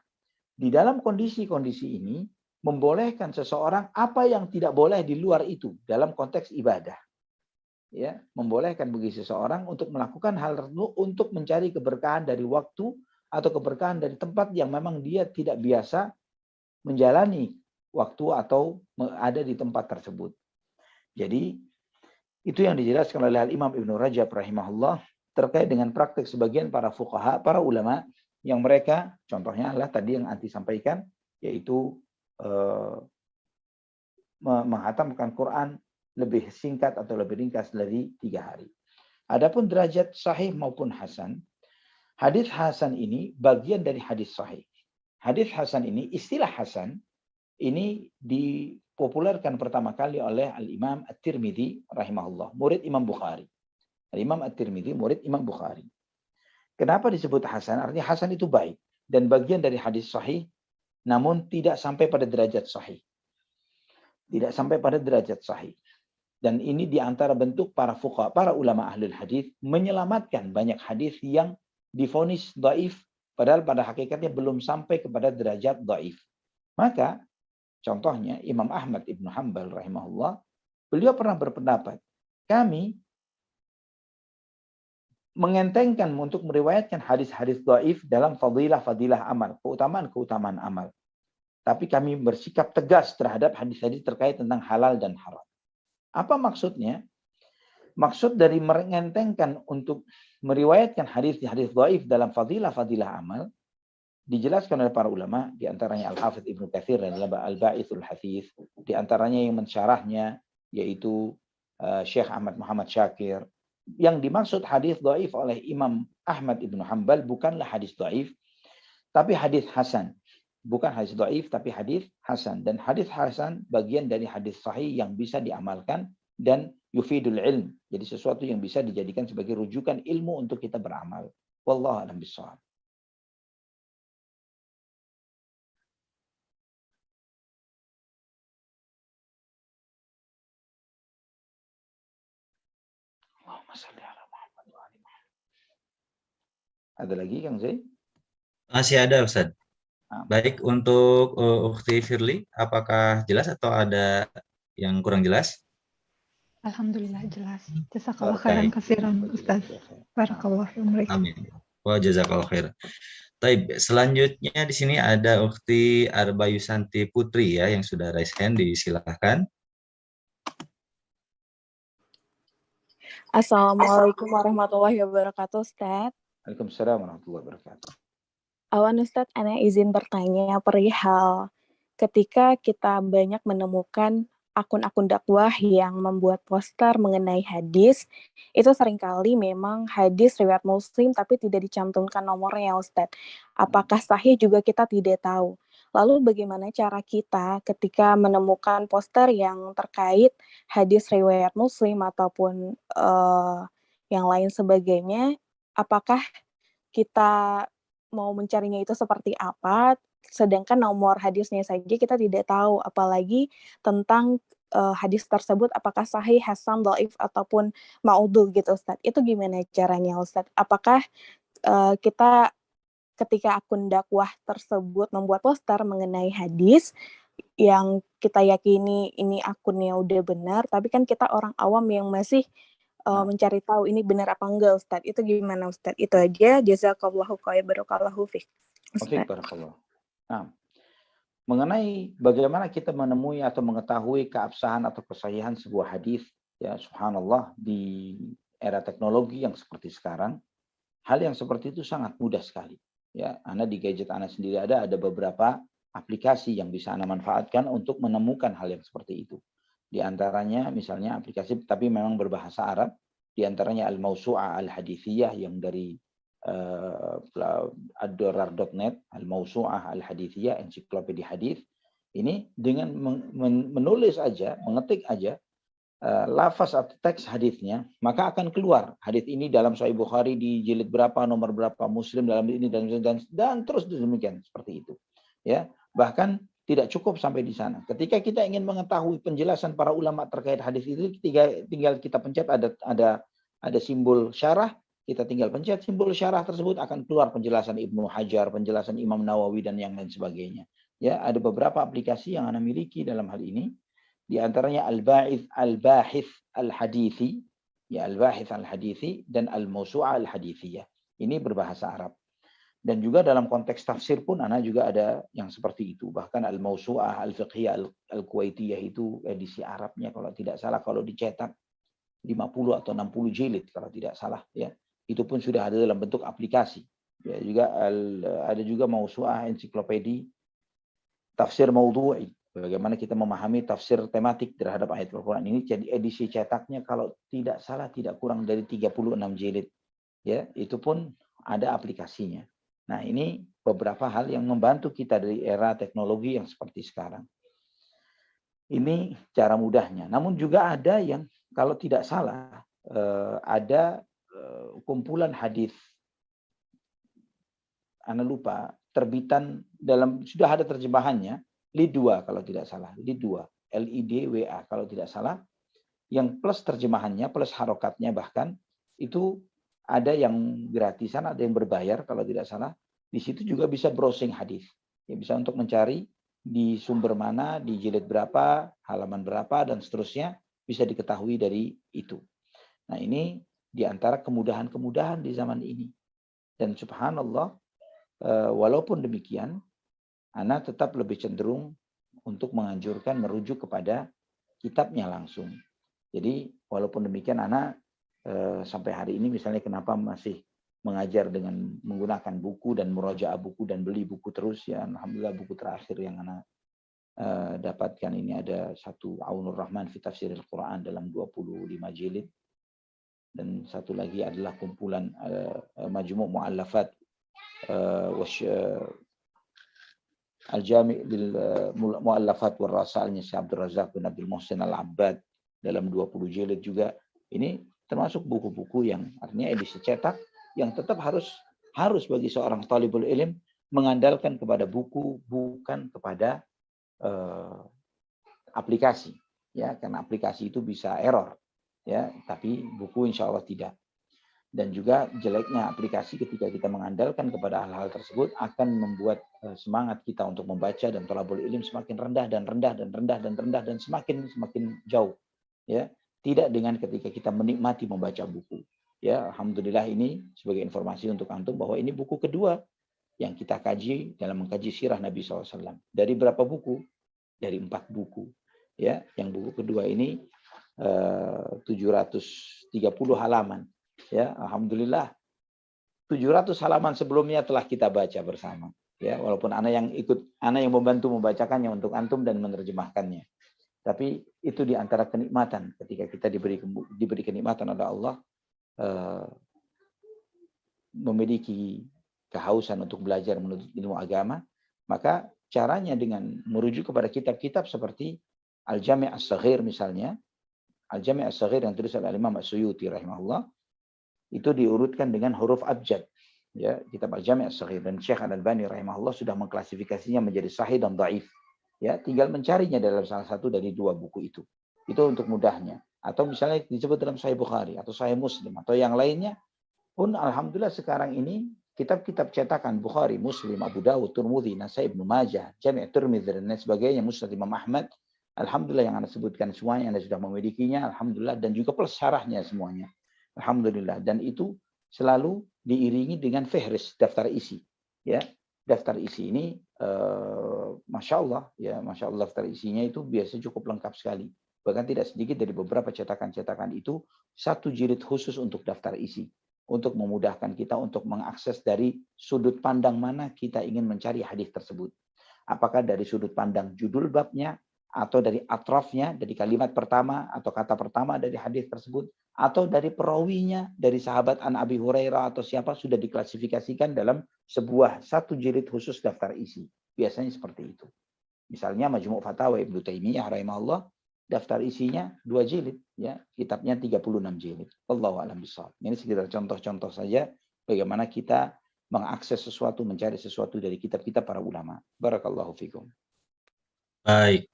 Di dalam kondisi-kondisi ini, membolehkan seseorang apa yang tidak boleh di luar itu dalam konteks ibadah. Ya, membolehkan bagi seseorang untuk melakukan hal tertentu untuk mencari keberkahan dari waktu atau keberkahan dari tempat yang memang dia tidak biasa menjalani waktu atau ada di tempat tersebut. Jadi itu yang dijelaskan oleh Al-Imam Ibnu Rajab rahimahullah terkait dengan praktik sebagian para fuqaha, para ulama yang mereka contohnya adalah tadi yang anti sampaikan, yaitu menghatamkan Quran lebih singkat atau lebih ringkas dari 3 hari. Adapun derajat sahih maupun hasan, hadis hasan ini bagian dari hadis sahih. Hadis hasan ini, istilah hasan ini dipopulerkan pertama kali oleh Al-Imam At-Tirmidzi rahimahullah, murid Imam Bukhari. Al-Imam At-Tirmidzi murid Imam Bukhari. Kenapa disebut hasan? Artinya hasan itu baik dan bagian dari hadis sahih, namun tidak sampai pada derajat sahih. Tidak sampai pada derajat sahih. Dan ini diantara bentuk para fuqaha, para ulama ahlul hadis menyelamatkan banyak hadis yang divonis dhaif, padahal pada hakikatnya belum sampai kepada derajat dhaif. Maka contohnya Imam Ahmad Ibnu Hanbal rahimahullah, beliau pernah berpendapat, kami mengentengkan untuk meriwayatkan hadis-hadis dhaif dalam fadilah-fadilah amal, keutamaan-keutamaan amal. Tapi kami bersikap tegas terhadap hadis-hadis terkait tentang halal dan haram. Apa maksudnya? Maksud dari mengentengkan untuk meriwayatkan hadis-hadis dhaif dalam fadilah-fadilah amal dijelaskan oleh para ulama, di antaranya Al-Hafidz Ibnu Katsir dan Al-Ba'ithul Hafiz, di antaranya yang mensyarahnya yaitu Syekh Ahmad Muhammad Syakir. Yang dimaksud hadis dhaif oleh Imam Ahmad Ibnu Hanbal bukanlah hadis dhaif, tapi hadis hasan. Bukan hadis dhaif, tapi hadis hasan. Dan hadis hasan bagian dari hadis sahih yang bisa diamalkan dan yufidul ilm. Jadi sesuatu yang bisa dijadikan sebagai rujukan ilmu untuk kita beramal. Wallahu a'lam bishawab. Allahumma shalli ala Muhammad wa ali Muhammad. Ada lagi Kang Zai? Masih ada Ustaz. Baik, untuk Ukhti Firly, apakah jelas atau ada yang kurang jelas? Alhamdulillah jelas. Jazakallah khairan katsiran Ustaz. Barakallahu fiik. Amin. Wa jazakallahu khairan. Baik, selanjutnya di sini ada Ukhti Arbayusanti Putri ya yang sudah raise hand, disilahkan. Assalamualaikum warahmatullahi wabarakatuh, Ustaz. Waalaikumsalam warahmatullahi wabarakatuh. Awan Ustaz, ana izin bertanya perihal ketika kita banyak menemukan akun-akun dakwah yang membuat poster mengenai hadis, itu seringkali memang hadis riwayat Muslim tapi tidak dicantumkan nomornya, Ustaz. Apakah sahih juga kita tidak tahu. Lalu bagaimana cara kita ketika menemukan poster yang terkait hadis riwayat Muslim ataupun yang lain sebagainya, apakah kita mau mencarinya itu seperti apa, sedangkan nomor hadisnya saja kita tidak tahu, apalagi tentang hadis tersebut apakah sahih, hasan, dhaif ataupun maudhu gitu Ustaz. Itu gimana caranya Ustaz? Apakah kita ketika akun dakwah tersebut membuat poster mengenai hadis yang kita yakini ini akunnya udah benar, tapi kan kita orang awam yang masih mencari tahu ini benar apa enggak Ustaz. Itu gimana Ustaz? Itu aja. Jazakallahu khairan, barakallahu fiik. Barakallahu. Nah, mengenai bagaimana kita menemui atau mengetahui keabsahan atau kesahihan sebuah hadis, ya subhanallah, di era teknologi yang seperti sekarang, hal yang seperti itu sangat mudah sekali. Ya, Ana di gadget Ana sendiri ada beberapa aplikasi yang bisa Ana manfaatkan untuk menemukan hal yang seperti itu. Di antaranya misalnya aplikasi tapi memang berbahasa Arab, di antaranya Al-Mawsu'ah Al-Hadithiyah yang dari ad-durar.net, Al-Mawsu'ah Al-Hadithiyah, ensiklopedia hadis. Ini dengan menulis aja, mengetik aja lafaz atau teks hadisnya, maka akan keluar hadis ini dalam Sahih Bukhari di jilid berapa, nomor berapa, Muslim dalam ini dan terus demikian seperti itu. Ya, bahkan tidak cukup sampai di sana. Ketika kita ingin mengetahui penjelasan para ulama terkait hadis itu, tinggal kita pencet ada simbol syarah, kita tinggal pencet simbol syarah tersebut akan keluar penjelasan Ibnu Hajar, penjelasan Imam Nawawi dan yang lain sebagainya. Ya, ada beberapa aplikasi yang Anda miliki dalam hal ini. Di antaranya Al-Bahith Al-Hadithi, ya Al-Bahith Al-Hadithi dan Al-Mawsu'ah Al-Hadithiyah. Ini berbahasa Arab. Dan juga dalam konteks tafsir pun ana juga ada yang seperti itu. Bahkan Al-Mawsu'ah Al-Fiqhiyah Al-Kuwaitiyah itu edisi Arabnya kalau tidak salah, kalau dicetak 50 atau 60 jilid kalau tidak salah ya. Itu pun sudah ada dalam bentuk aplikasi. Ya, juga ada juga Mawsu'ah ensiklopedi tafsir maudhu'i. Bagaimana kita memahami tafsir tematik terhadap ayat Al-Qur'an ini. Jadi edisi cetaknya kalau tidak salah tidak kurang dari 36 jilid. Ya, itu pun ada aplikasinya. Nah, ini beberapa hal yang membantu kita dari era teknologi yang seperti sekarang. Ini cara mudahnya. Namun juga ada yang kalau tidak salah ada kumpulan hadis, ana lupa terbitan dalam, sudah ada terjemahannya, Lidwa kalau tidak salah, Lidwa, LIDWA kalau tidak salah, yang plus terjemahannya, plus harokatnya bahkan, itu ada yang gratisan, ada yang berbayar kalau tidak salah. Di situ juga bisa browsing hadis. Ya, bisa untuk mencari di sumber mana, di jilid berapa, halaman berapa, dan seterusnya bisa diketahui dari itu. Nah, ini di antara kemudahan-kemudahan di zaman ini. Dan subhanallah, walaupun demikian, ana tetap lebih cenderung untuk menganjurkan merujuk kepada kitabnya langsung. Jadi walaupun demikian, ana sampai hari ini misalnya kenapa masih mengajar dengan menggunakan buku dan murajaah buku dan beli buku terus ya. Alhamdulillah buku terakhir yang ana dapatkan ini ada satu Aunur Rahman fi Tafsiril Quran dalam 25 jilid, dan satu lagi adalah kumpulan Majmu' Mu'allafat Al-Jami' lil Mu'allafat wal Rasalnya Syekh Abdul Razak bin Abdul Muhsin Al-Abbad dalam 20 jilid juga. Ini termasuk buku-buku yang artinya edisi cetak yang tetap harus bagi seorang talibul ilm mengandalkan kepada buku, bukan kepada aplikasi ya, karena aplikasi itu bisa error ya, tapi buku insya Allah tidak. Dan juga jeleknya aplikasi ketika kita mengandalkan kepada hal-hal tersebut akan membuat semangat kita untuk membaca dan talabul ilm semakin rendah dan rendah dan rendah dan rendah dan semakin jauh ya. Tidak dengan ketika kita menikmati membaca buku. Ya, alhamdulillah ini sebagai informasi untuk antum bahwa ini buku kedua yang kita kaji dalam mengkaji sirah Nabi SAW. Dari berapa buku? Dari 4 buku. Ya, yang buku kedua ini 730 halaman. Ya, alhamdulillah 700 halaman sebelumnya telah kita baca bersama. Ya, walaupun ana yang membantu membacakannya untuk antum dan menerjemahkannya. Tapi itu di antara kenikmatan ketika kita diberi kenikmatan oleh Allah, memiliki kehausan untuk belajar menuntut ilmu agama, maka caranya dengan merujuk kepada kitab-kitab seperti Al-Jami' As-Saghir misalnya. Al-Jami' As-Saghir yang ditulis oleh Imam As-Suyuti rahimahullah, itu diurutkan dengan huruf abjad. Ya, kitab Al-Jami' As-Saghir, dan Syekh Al-Albani rahimahullah sudah mengklasifikasinya menjadi sahih dan dhaif. Ya, tinggal mencarinya dalam salah satu dari 2 buku itu. Itu untuk mudahnya. Atau misalnya disebut dalam Sahih Bukhari atau Sahih Muslim atau yang lainnya pun, alhamdulillah sekarang ini kitab-kitab cetakan Bukhari, Muslim, Abu Dawud, Tirmidzi, Nasai, Ibnu Majah, Jami' Tirmidzi dan lain sebagainya, Musnad Imam Ahmad, alhamdulillah yang Anda sebutkan semuanya Anda sudah memilikinya, alhamdulillah, dan juga plus syarahnya semuanya. Alhamdulillah, dan itu selalu diiringi dengan fihris, daftar isi. Ya, daftar isi ini masya Allah, ya masya Allah, daftar isinya itu biasa cukup lengkap sekali. Bahkan tidak sedikit dari beberapa cetakan-cetakan itu 1 jilid khusus untuk daftar isi, untuk memudahkan kita untuk mengakses dari sudut pandang mana kita ingin mencari hadis tersebut. Apakah dari sudut pandang judul babnya, atau dari atrafnya, dari kalimat pertama atau kata pertama dari hadis tersebut, atau dari perawinya, dari sahabat An Abi Hurairah atau siapa, sudah diklasifikasikan dalam sebuah 1 jilid khusus daftar isi. Biasanya seperti itu. Misalnya Majmu' Fatawa Ibnu Taimiyah rahimahullah, daftar isinya 2 jilid, ya, kitabnya 36 jilid. Wallahu a'lam bishawab. Ini sekitar contoh-contoh saja bagaimana kita mengakses sesuatu, mencari sesuatu dari kitab-kitab para ulama. Barakallahu fikum. Baik.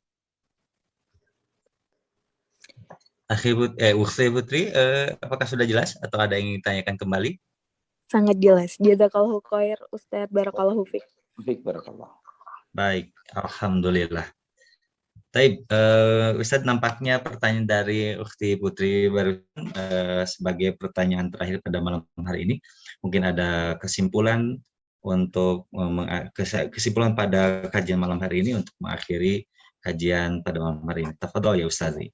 Ukhti Putri, apakah sudah jelas atau ada yang ditanyakan kembali? Sangat jelas. Jazakallahu khair Ustaz, barakallahu fiik. Fiik barakallah. Baik, alhamdulillah. Baik, Ustaz, nampaknya pertanyaan dari Ukhti Putri baru sebagai pertanyaan terakhir pada malam hari ini. Mungkin ada kesimpulan untuk kesimpulan pada kajian malam hari ini untuk mengakhiri kajian pada malam hari ini. Tafadhol ya Ustazi.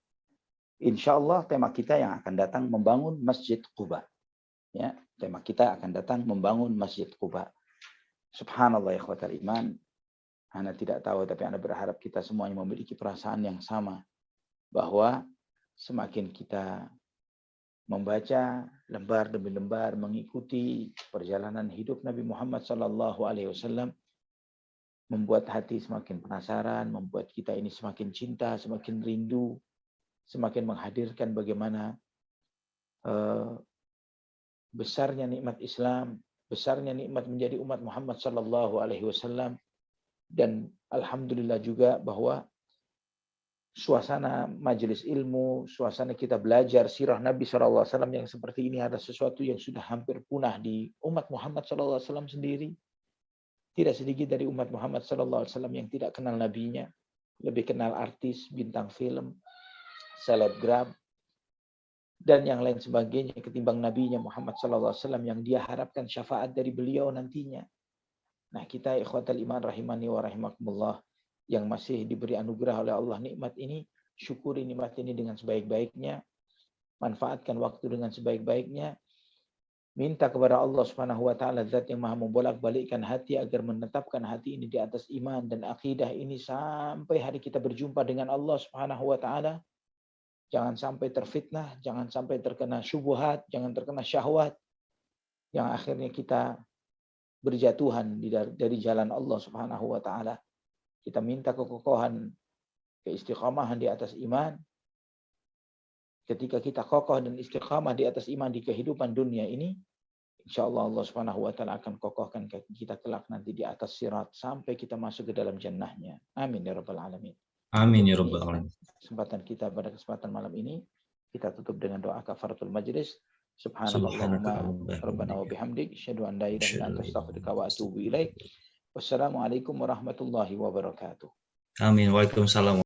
Insya Allah tema kita yang akan datang membangun Masjid Quba. Ya, tema kita akan datang membangun Masjid Quba. Subhanallah ya ikhwatal iman. Anda tidak tahu, tapi Anda berharap kita semuanya memiliki perasaan yang sama. Bahwa semakin kita membaca lembar demi lembar, mengikuti perjalanan hidup Nabi Muhammad SAW, membuat hati semakin penasaran, membuat kita ini semakin cinta, semakin rindu, semakin menghadirkan bagaimana besarnya nikmat Islam, besarnya nikmat menjadi umat Muhammad SAW, dan alhamdulillah juga bahwa suasana majelis ilmu, suasana kita belajar sirah Nabi SAW yang seperti ini adalah sesuatu yang sudah hampir punah di umat Muhammad SAW sendiri. Tidak sedikit dari umat Muhammad SAW yang tidak kenal nabinya, lebih kenal artis, bintang film, selebgram, dan yang lain sebagainya ketimbang nabinya Muhammad SAW yang dia harapkan syafaat dari beliau nantinya. Nah, kita ikhwatal iman rahimani wa rahimakumullah yang masih diberi anugerah oleh Allah nikmat ini, syukuri nikmat ini dengan sebaik-baiknya, manfaatkan waktu dengan sebaik-baiknya, minta kepada Allah Subhanahu wa taala zat yang Maha membolak-balikkan hati agar menetapkan hati ini di atas iman dan akidah ini sampai hari kita berjumpa dengan Allah Subhanahu wa taala. Jangan sampai terfitnah, jangan sampai terkena syubhat, jangan terkena syahwat yang akhirnya kita berjatuhan dari jalan Allah Subhanahu wa taala. Kita minta kekokohan, keistiqamahan di atas iman. Ketika kita kokoh dan istiqamah di atas iman di kehidupan dunia ini, insyaallah Allah Subhanahu wa taala akan kokohkan kita kelak nanti di atas sirat sampai kita masuk ke dalam jannahnya. Amin ya rabbal alamin. Amin ya rabbal alamin. Kesempatan kita pada kesempatan malam ini kita tutup dengan doa kafaratul majlis. Subhanallahumma rabbana wa bihamdik asyhadu an la ilaha illa anta astaghfiruka wa atubu ilaik. Wassalamualaikum warahmatullahi wabarakatuh. Amin. Waalaikumsalam.